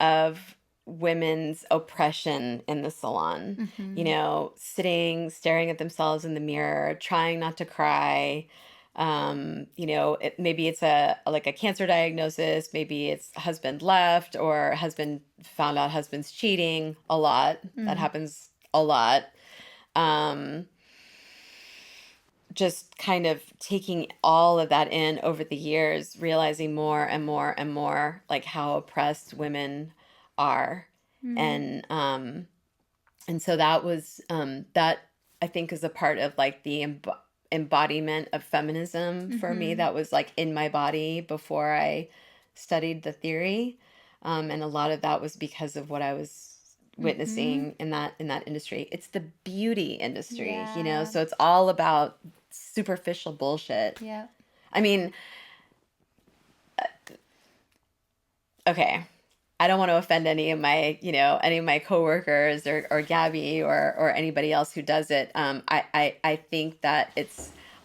of women's oppression in the salon. You Mm-hmm. know, sitting, staring at themselves in the mirror, trying not to cry. You know, maybe it's like a cancer diagnosis, maybe it's husband left or husband found out husband's cheating a lot. That Mm. happens a lot. Um, just kind of taking all of that in over the years, realizing more and more and more like how oppressed women are. Mm. And so that was that I think is a part of like the embodiment of feminism for me Mm-hmm. that was like in my body before I studied the theory. And a lot of that was because of what I was Mm-hmm. witnessing in that industry. It's the beauty industry, you know, Yeah. so it's all about superficial bullshit. Yep. I mean, okay, I don't want to offend any of my, you know, any of my coworkers or Gabby or anybody else who does it. I think that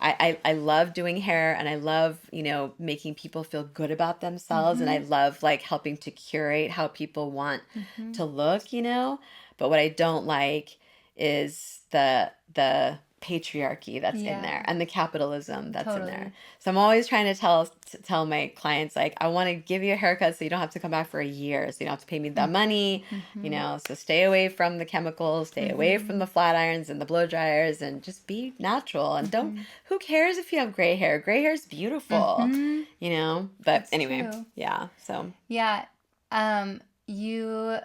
I love doing hair and I love, you know, making people feel good about themselves. And I Mm-hmm. love like helping to curate how people want Mm-hmm. to look, you know, but what I don't like is the patriarchy that's in Yeah. there and the capitalism that's in there. Totally. So I'm always trying to tell my clients like I want to give you a haircut so you don't have to come back for a year, so you don't have to pay me that money, you Mm-hmm. know. So stay away from the chemicals, stay away from Mm-hmm. the flat irons and the blow dryers, and just be natural. And don't Mm-hmm. who cares if you have gray hair? Gray hair is beautiful, Mm-hmm. you know. But It's anyway, true. yeah. So Yeah. You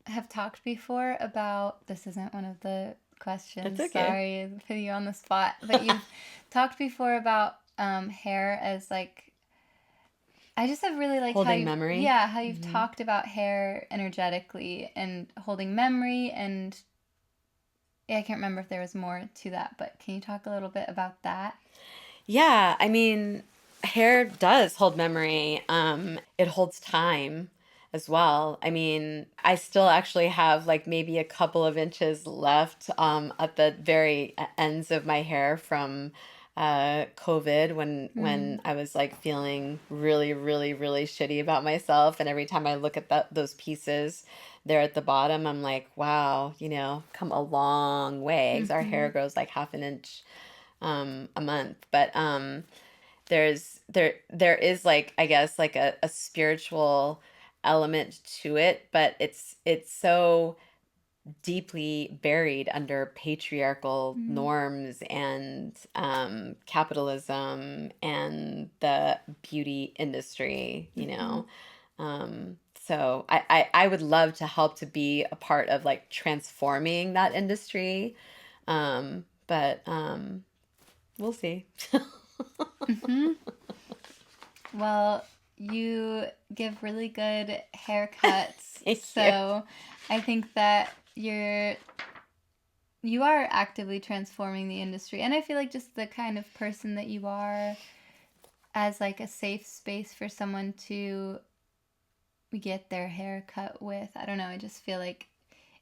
have talked before about this isn't one of the it's questions. okay. Sorry, putting you on the spot, but you've talked before about hair as like I just have really liked how Holding you've memory. yeah how you've Hmm. talked about hair energetically and holding memory and yeah, I can't remember if there was more to that, but can you talk a little bit about that? Yeah, I mean, hair does hold memory. It holds time as well. I mean, I still actually have like maybe a couple of inches left at the very ends of my hair from COVID when Mm. I was like feeling really, really, really shitty about myself. And every time I look at those pieces there at the bottom, I'm like, wow, you know, come a long way. 'Cause our Mm-hmm. hair grows like half an inch a month. But there is like I guess like a spiritual element to it, but it's so deeply buried under patriarchal Mm. norms and capitalism and the beauty industry, you Mm-hmm. know. So I would love to help to be a part of like transforming that industry. But we'll see. Mm-hmm. Well, you give really good haircuts, Thank you. so I think that you are actively transforming the industry, and I feel like just the kind of person that you are as like a safe space for someone to get their hair cut with. I don't know, I just feel like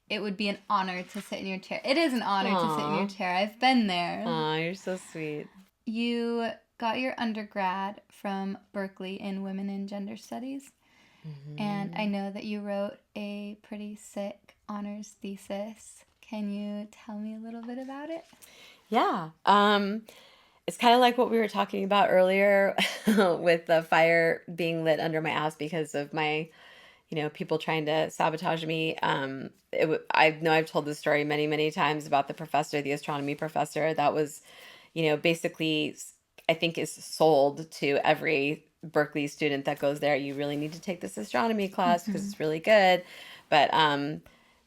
it would be an honor to sit in your chair. It is an honor to sit in your Aw. chair. I've been there. Aw, you're so sweet. You got your undergrad from Berkeley in Women and Gender Studies, and I Hmm. know that you wrote a pretty sick honors thesis. Can you tell me a little bit about it? Yeah. It's kind of like what we were talking about earlier with the fire being lit under my ass because of my, you know, people trying to sabotage me. I know I've told this story many, many times about the professor, the astronomy professor that was, you know, basically, I think is sold to every Berkeley student that goes there. You really need to take this astronomy class because Mm-hmm. it's really good. But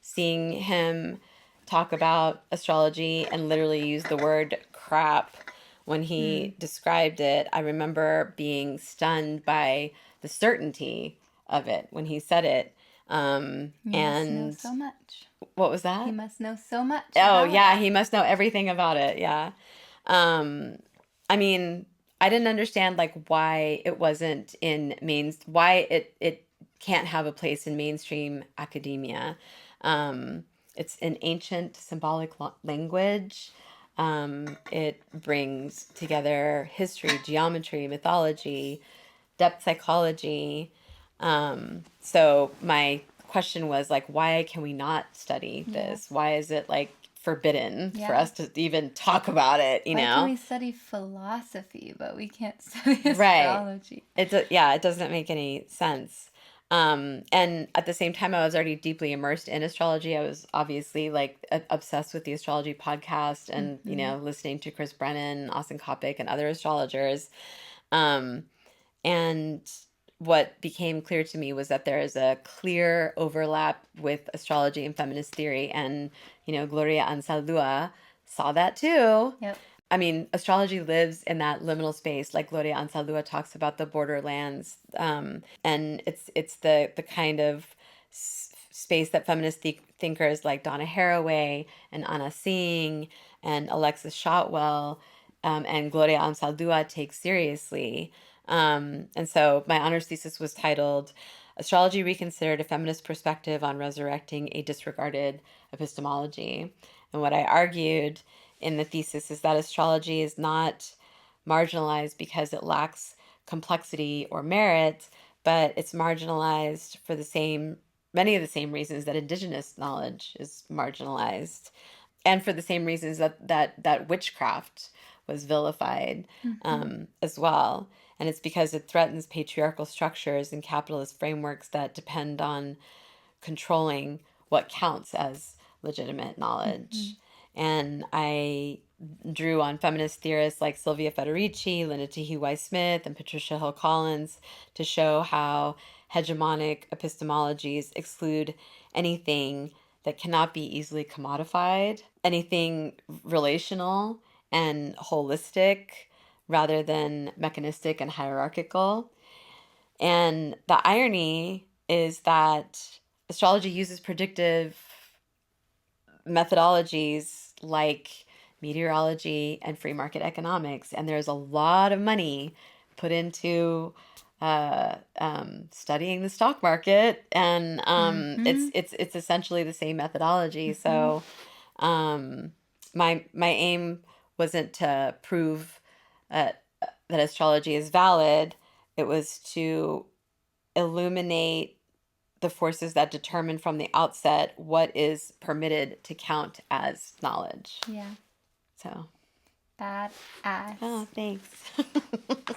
seeing him talk about astrology and literally use the word crap when Mm. he described it, I remember being stunned by the certainty of it when he said it. He must know And so much. what was He that? must know so much Oh, about yeah, it. he must know everything about it. Yeah. Um, I mean, I didn't understand like why it wasn't in why it can't have a place in mainstream academia. It's an ancient symbolic language. It brings together history, geometry, mythology, depth psychology. So my question was like, why can we not study this? Why is it like forbidden for us to even talk about it, Why can we study philosophy, but we can't study astrology? It doesn't make any sense. And at the same time, I was already deeply immersed in astrology. I was obviously like obsessed with the astrology podcast and, listening to Chris Brennan, Austin Coppock, and other astrologers. And what became clear to me was that there is a clear overlap with astrology and feminist theory. And, Gloria Anzaldúa saw that too. Yep. I mean, astrology lives in that liminal space, like Gloria Anzaldúa talks about the borderlands. And it's the kind of space that feminist thinkers like Donna Haraway and Anna Singh and Alexis Shotwell and Gloria Anzaldúa take seriously. And so my honors thesis was titled Astrology Reconsidered, a Feminist Perspective on Resurrecting a Disregarded Epistemology. And what I argued in the thesis is that astrology is not marginalized because it lacks complexity or merit, but it's marginalized for many of the same reasons that indigenous knowledge is marginalized, and for the same reasons that witchcraft was vilified as well. And it's because it threatens patriarchal structures and capitalist frameworks that depend on controlling what counts as legitimate knowledge. And I drew on feminist theorists like Sylvia Federici, Linda T. Smith, and Patricia Hill Collins to show how hegemonic epistemologies exclude anything that cannot be easily commodified, anything relational and holistic rather than mechanistic and hierarchical. And the irony is that astrology uses predictive methodologies like meteorology and free market economics, and there's a lot of money put into studying the stock market, and it's essentially the same methodology. So my aim wasn't to prove that astrology is valid. It was to illuminate the forces that determine from the outset what is permitted to count as knowledge. Yeah. So. Badass. Oh, thanks.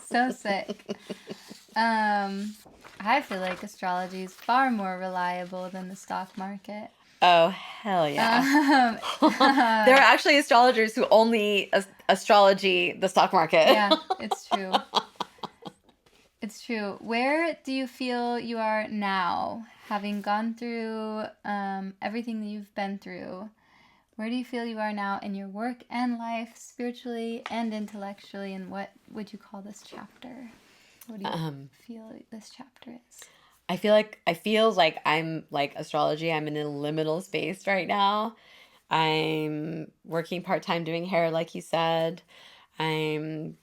So sick. I feel like astrology is far more reliable than the stock market. Oh, hell yeah. There are actually astrologers who only astrology the stock market. Yeah, it's true. It's true. Where do you feel you are now, having gone through everything that you've been through? Where do you feel you are now in your work and life, spiritually and intellectually, and what would you call this chapter? What do you feel this chapter is? I feel like I'm like astrology. I'm in a liminal space right now. I'm working part-time doing hair, like you said. I'm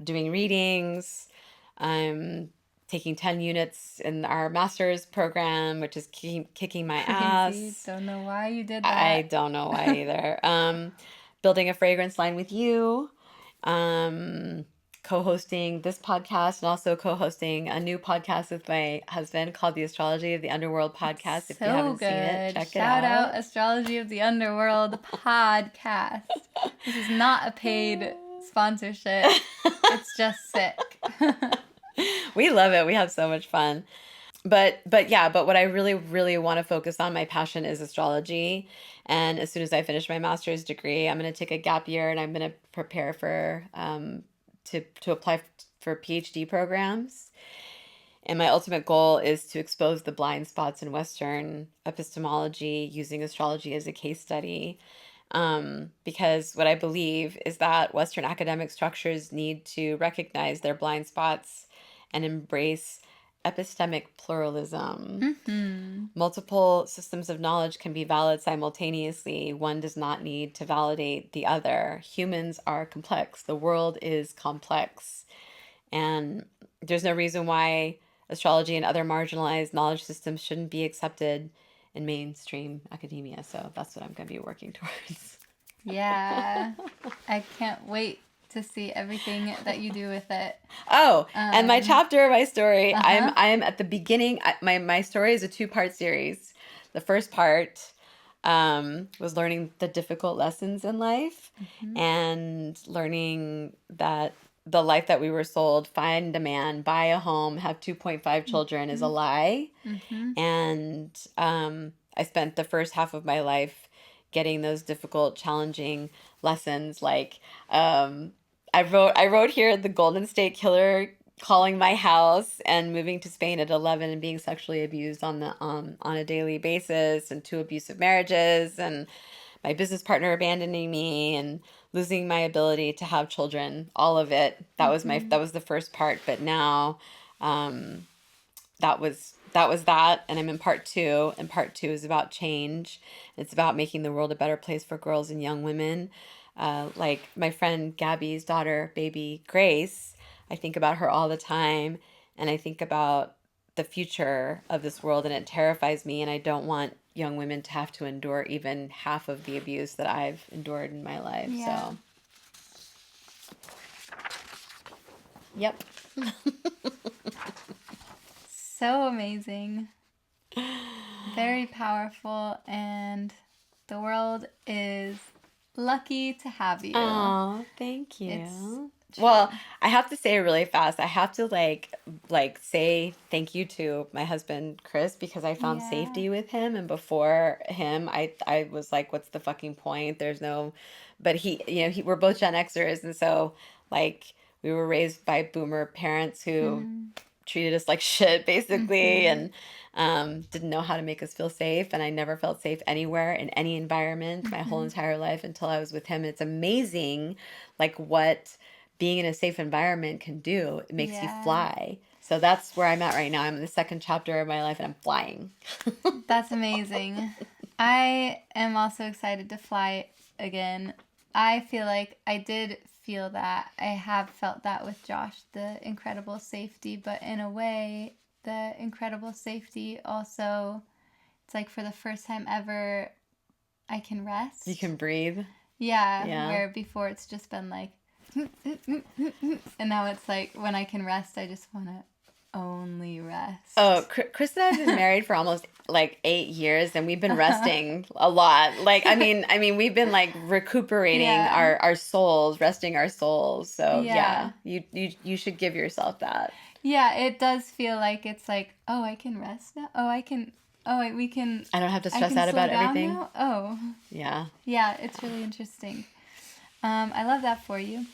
doing readings. I'm taking 10 units in our master's program, which is kicking my ass. Don't know why you did that. I don't know why either. Building a fragrance line with you. Co-hosting this podcast and also co-hosting a new podcast with my husband called The Astrology of the Underworld podcast. So if you haven't good. seen it, check it out. Shout out Astrology of the Underworld podcast. This is not a paid sponsorship. It's just sick. We love it. We have so much fun. But what I really, really want to focus on, my passion is astrology. And as soon as I finish my master's degree, I'm going to take a gap year and I'm going to prepare for to apply for PhD programs. And my ultimate goal is to expose the blind spots in Western epistemology using astrology as a case study. Because what I believe is that Western academic structures need to recognize their blind spots and embrace epistemic pluralism. Multiple systems of knowledge can be valid simultaneously. One does not need to validate the other. Humans are complex. The world is complex. And there's no reason why astrology and other marginalized knowledge systems shouldn't be accepted in mainstream academia. So that's what I'm going to be working towards. Yeah. I can't wait to see everything that you do with it. Oh, and my chapter of my story, Uh-huh. I'm at the beginning. My story is a 2-part series. The first part was learning the difficult lessons in life and learning that the life that we were sold, find a man, buy a home, have 2.5 children, is a lie. And I spent the first half of my life getting those difficult, challenging lessons. Like I wrote here the Golden State Killer calling my house and moving to Spain at 11 and being sexually abused on a daily basis, and 2 abusive marriages, and my business partner abandoning me and losing my ability to have children. All of it. That was the first part. But now that was that, and I'm in part 2, and part 2 is about change. It's about making the world a better place for girls and young women. Like my friend Gabby's daughter, baby Grace, I think about her all the time, and I think about the future of this world, and it terrifies me, and I don't want young women to have to endure even half of the abuse that I've endured in my life. Yeah. So, yep. So amazing. Very powerful, and the world is lucky to have you. Oh, thank you. It's Well, I have to say really fast. I have to like say thank you to my husband Chris, because I found Yeah. safety with him, and before him I was like, what's the fucking point? There's no, but we're both Gen Xers, and so like we were raised by boomer parents who treated us like shit basically, and didn't know how to make us feel safe, and I never felt safe anywhere in any environment my whole entire life until I was with him. And it's amazing like what being in a safe environment can do. It makes you fly. So that's where I'm at right now. I'm in the second chapter of my life, and I'm flying. That's amazing. I am also excited to fly again. I feel like I did feel that. I have felt that with Josh, the incredible safety, but in a way, the incredible safety also, it's like for the first time ever, I can rest. You can breathe. Yeah. Where before it's just been like, and now it's like when I can rest, I just want to only rest. Oh, Chris and I have been married for almost like 8 years, and we've been resting a lot. Like, I mean, we've been like recuperating our souls, resting our souls. So yeah, you should give yourself that. Yeah, it does feel like it's like, oh, I can rest now. Oh, I can. Oh, we can. I don't have to stress out about everything. Now? Oh. Yeah. Yeah, it's really interesting. I love that for you.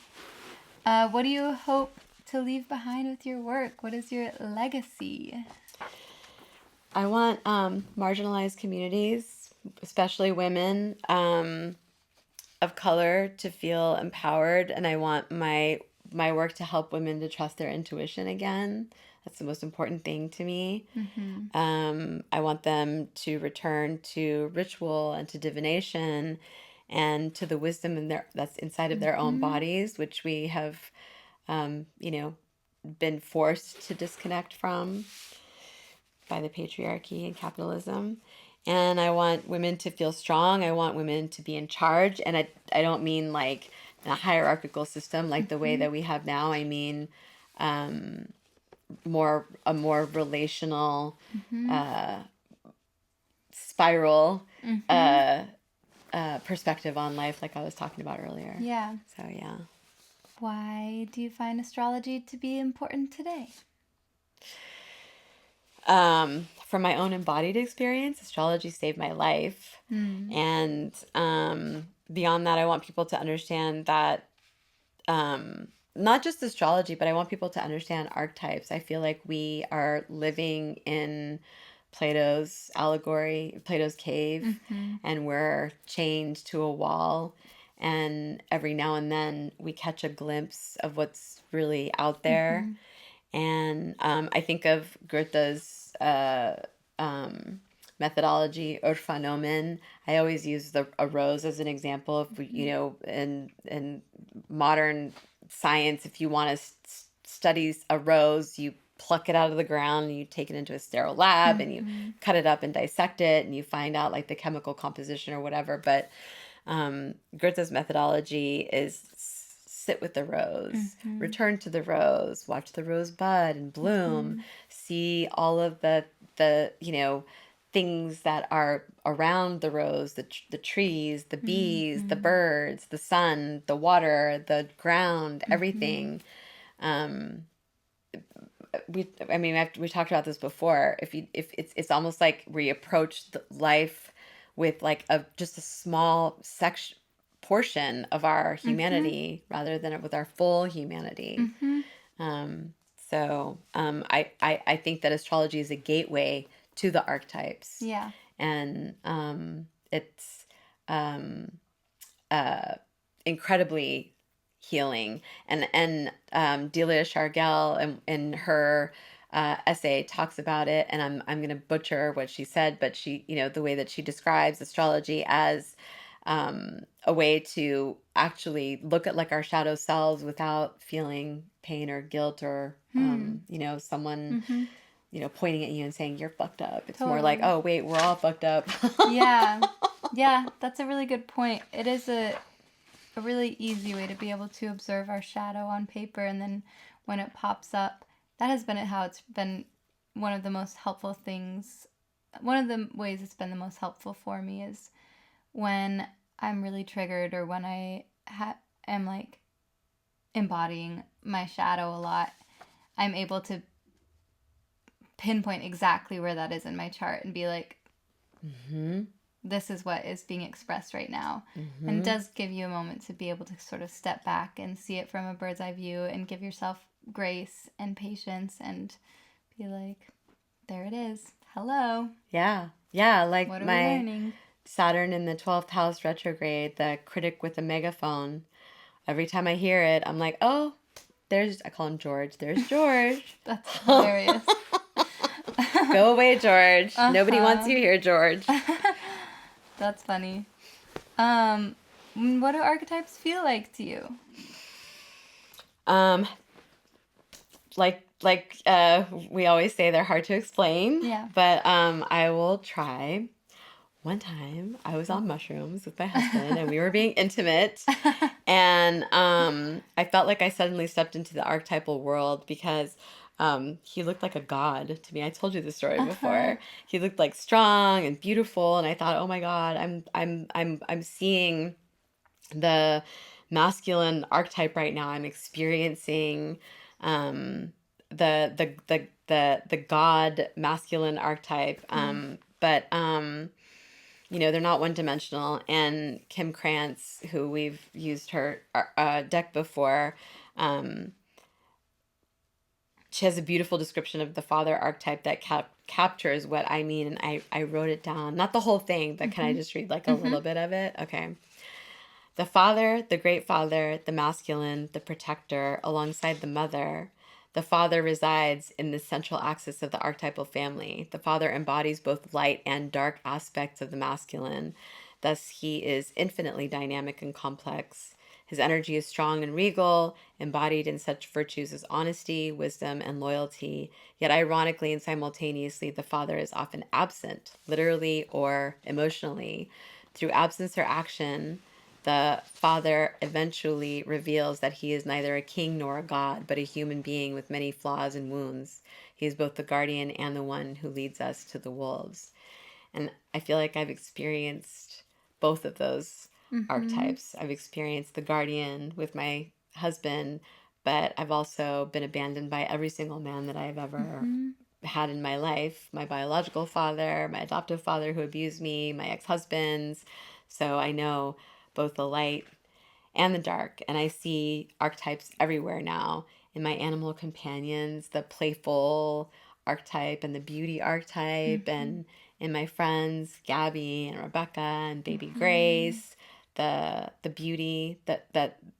What do you hope to leave behind with your work? What is your legacy? I want marginalized communities, especially women of color, to feel empowered, and I want my work to help women to trust their intuition again. That's the most important thing to me. I want them to return to ritual and to divination and to the wisdom that's inside of their own bodies, which we have, been forced to disconnect from by the patriarchy and capitalism. And I want women to feel strong. I want women to be in charge. And I don't mean like a hierarchical system like the way that we have now. I mean a more relational spiral perspective on life, like I was talking about earlier. Yeah. So yeah. Why do you find astrology to be important today? From my own embodied experience, astrology saved my life. And beyond that, I want people to understand that not just astrology, but I want people to understand archetypes. I feel like we are living in Plato's allegory, Plato's cave, and we're chained to a wall. And every now and then we catch a glimpse of what's really out there. And I think of Goethe's methodology, Urfanomen. I always use a rose as an example of, in modern science, if you want to study a rose, you pluck it out of the ground and you take it into a sterile lab and you cut it up and dissect it and you find out like the chemical composition or whatever. But Goethe's methodology is sit with the rose, return to the rose, watch the rose bud and bloom, see all of the things that are around the rose, the trees, the bees, the birds, the sun, the water, the ground, everything. We talked about this before. If it's almost like we approach life with like just a small section portion of our humanity rather than with our full humanity. I think that astrology is a gateway to the archetypes. Yeah. And it's incredibly healing. And Delia Shargel in her essay talks about it, and I'm going to butcher what she said, but she, the way that she describes astrology as a way to actually look at like our shadow selves without feeling pain or guilt or someone pointing at you and saying you're fucked up. It's more like, oh wait, we're all fucked up. Yeah, that's a really good point. It is a really easy way to be able to observe our shadow on paper, and then when it pops up, that has been how it's been one of the most helpful things. One of the ways it's been the most helpful for me is when I'm really triggered, or when I am like embodying my shadow a lot, I'm able to pinpoint exactly where that is in my chart and be like, this is what is being expressed right now. And it does give you a moment to be able to sort of step back and see it from a bird's eye view and give yourself grace and patience and be like, there it is. Hello. Yeah. Like what are my we learning? Saturn in the 12th house retrograde, the critic with the megaphone. Every time I hear it, I'm like, oh, I call him George. There's George. That's hilarious. Go away, George. Nobody wants you here, George. That's funny. What do archetypes feel like to you? Like we always say, they're hard to explain. Yeah. But I will try. One time, I was on mushrooms with my husband, and we were being intimate, and I felt like I suddenly stepped into the archetypal world because he looked like a god to me. I told you this story before. He looked like strong and beautiful, and I thought, oh my God, I'm seeing the masculine archetype right now. I'm experiencing the god masculine archetype, but they're not one-dimensional. And Kim Krantz, who we've used her deck before, she has a beautiful description of the father archetype that captures what I mean. And I wrote it down. Not the whole thing, but can I just read like a little bit of it? Okay. The father, the great father, the masculine, the protector, alongside the mother. The father resides in the central axis of the archetypal family. The father embodies both light and dark aspects of the masculine. Thus, he is infinitely dynamic and complex. His energy is strong and regal, embodied in such virtues as honesty, wisdom, and loyalty. Yet, ironically and simultaneously, the father is often absent, literally or emotionally. Through absence or action, the father eventually reveals that he is neither a king nor a god, but a human being with many flaws and wounds. He is both the guardian and the one who leads us to the wolves. And I feel like I've experienced both of those archetypes. I've experienced the guardian with my husband, but I've also been abandoned by every single man that I've ever had in my life. My biological father, my adoptive father who abused me, my ex-husbands. So I know both the light and the dark. And I see archetypes everywhere now in my animal companions, the playful archetype and the beauty archetype, and in my friends, Gabby and Rebecca and baby Grace, the beauty that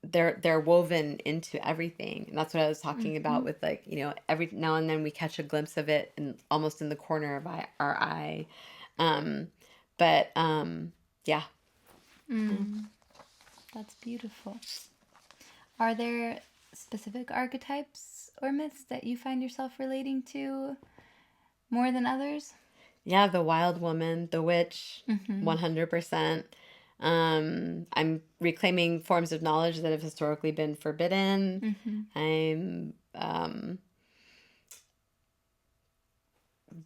they're woven into everything. And that's what I was talking about with like, every now and then we catch a glimpse of it and almost in the corner of our eye. Yeah. That's beautiful. Are there specific archetypes or myths that you find yourself relating to more than others? Yeah, the wild woman, the witch, 100%. I'm reclaiming forms of knowledge that have historically been forbidden. I'm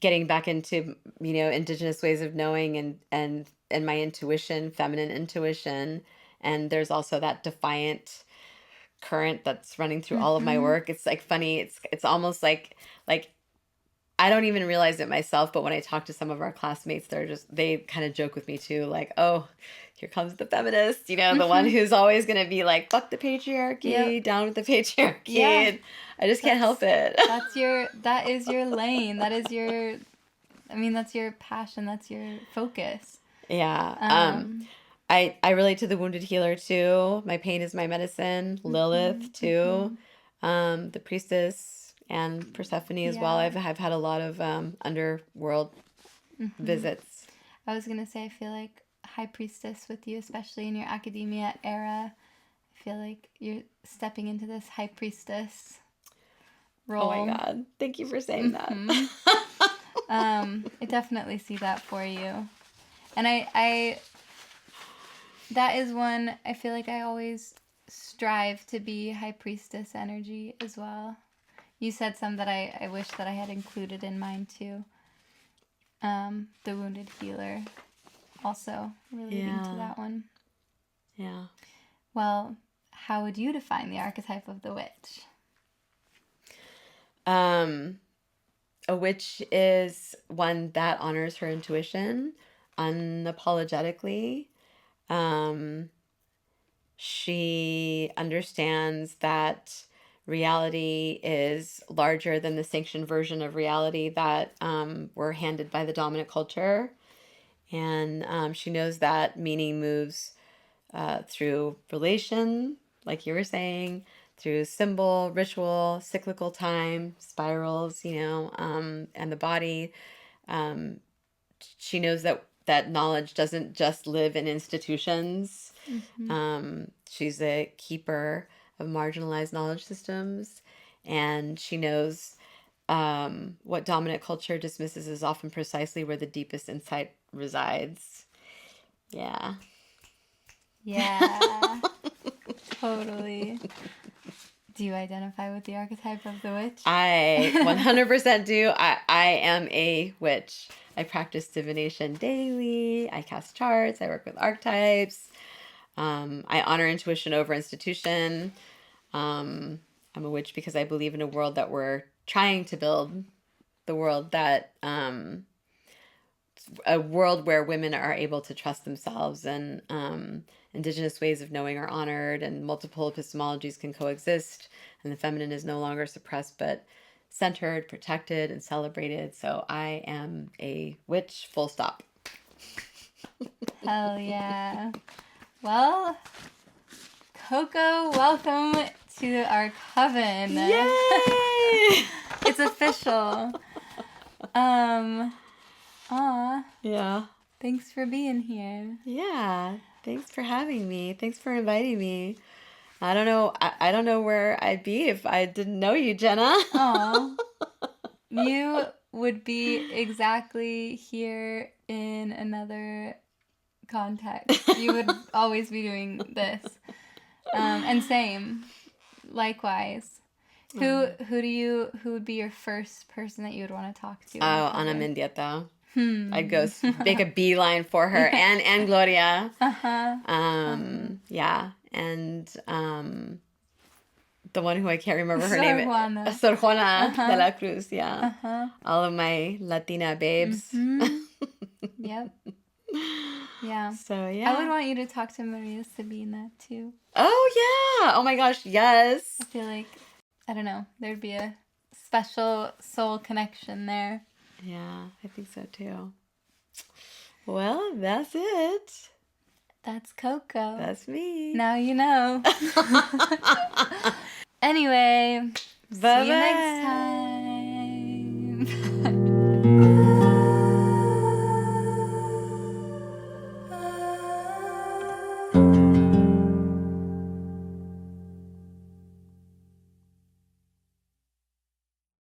getting back into, indigenous ways of knowing and my intuition, feminine intuition. And there's also that defiant current that's running through all of my work. It's like funny. It's almost like I don't even realize it myself, but when I talk to some of our classmates, they kind of joke with me too, like, oh, here comes the feminist, the one who's always going to be like, fuck the patriarchy, down with the patriarchy. Yeah. And I just can't help it. That is your lane. That's your passion. That's your focus. Yeah. I relate to the wounded healer too. My pain is my medicine. Lilith too. The priestess and Persephone as well. I've had a lot of underworld visits. I was gonna say, I feel like high priestess with you, especially in your academia era. I feel like you're stepping into this high priestess role. Oh my God! Thank you for saying that. I definitely see that for you, and I that is one I feel like I always strive to be high priestess energy as well. You said some that I wish that I had included in mine too. The wounded healer, also relating to that one. Yeah. Well, how would you define the archetype of the witch? A witch is one that honors her intuition unapologetically. She understands that reality is larger than the sanctioned version of reality that we're handed by the dominant culture. And she knows that meaning moves through relation, like you were saying, through symbol, ritual, cyclical time, spirals, and the body. She knows that knowledge doesn't just live in institutions. She's a keeper of marginalized knowledge systems, and she knows what dominant culture dismisses is often precisely where the deepest insight resides. Yeah. Yeah. Totally. Do you identify with the archetype of the witch? I 100% do. I am a witch. I practice divination daily. I cast charts. I work with archetypes. I honor intuition over institution. I'm a witch because I believe in a world that we're trying to build, the world that, a world where women are able to trust themselves and indigenous ways of knowing are honored and multiple epistemologies can coexist and the feminine is no longer suppressed but centered, protected, and celebrated. So I am a witch, full stop. Hell yeah. Well, Coco, welcome to our coven. Yay! It's official. Yeah. Thanks for being here. Yeah. Thanks for having me. Thanks for inviting me. I don't know. I don't know where I'd be if I didn't know you, Jenna. Aw. You would be exactly here in another context. You would always be doing this. And same. Likewise. Who would be your first person that you would want to talk to? Oh, Ana Mendieta. I'd go make a beeline for her and Gloria. Yeah. And the one who I can't remember her name. Sor Juana de la Cruz, yeah. All of my Latina babes. Yep. Yeah. So, yeah. I would want you to talk to Maria Sabina, too. Oh, yeah. Oh, my gosh. Yes. I feel like, I don't know, there'd be a special soul connection there. Yeah, I think so, too. Well, that's it. That's Coco. That's me. Now you know. Anyway, bye-bye. See you next time.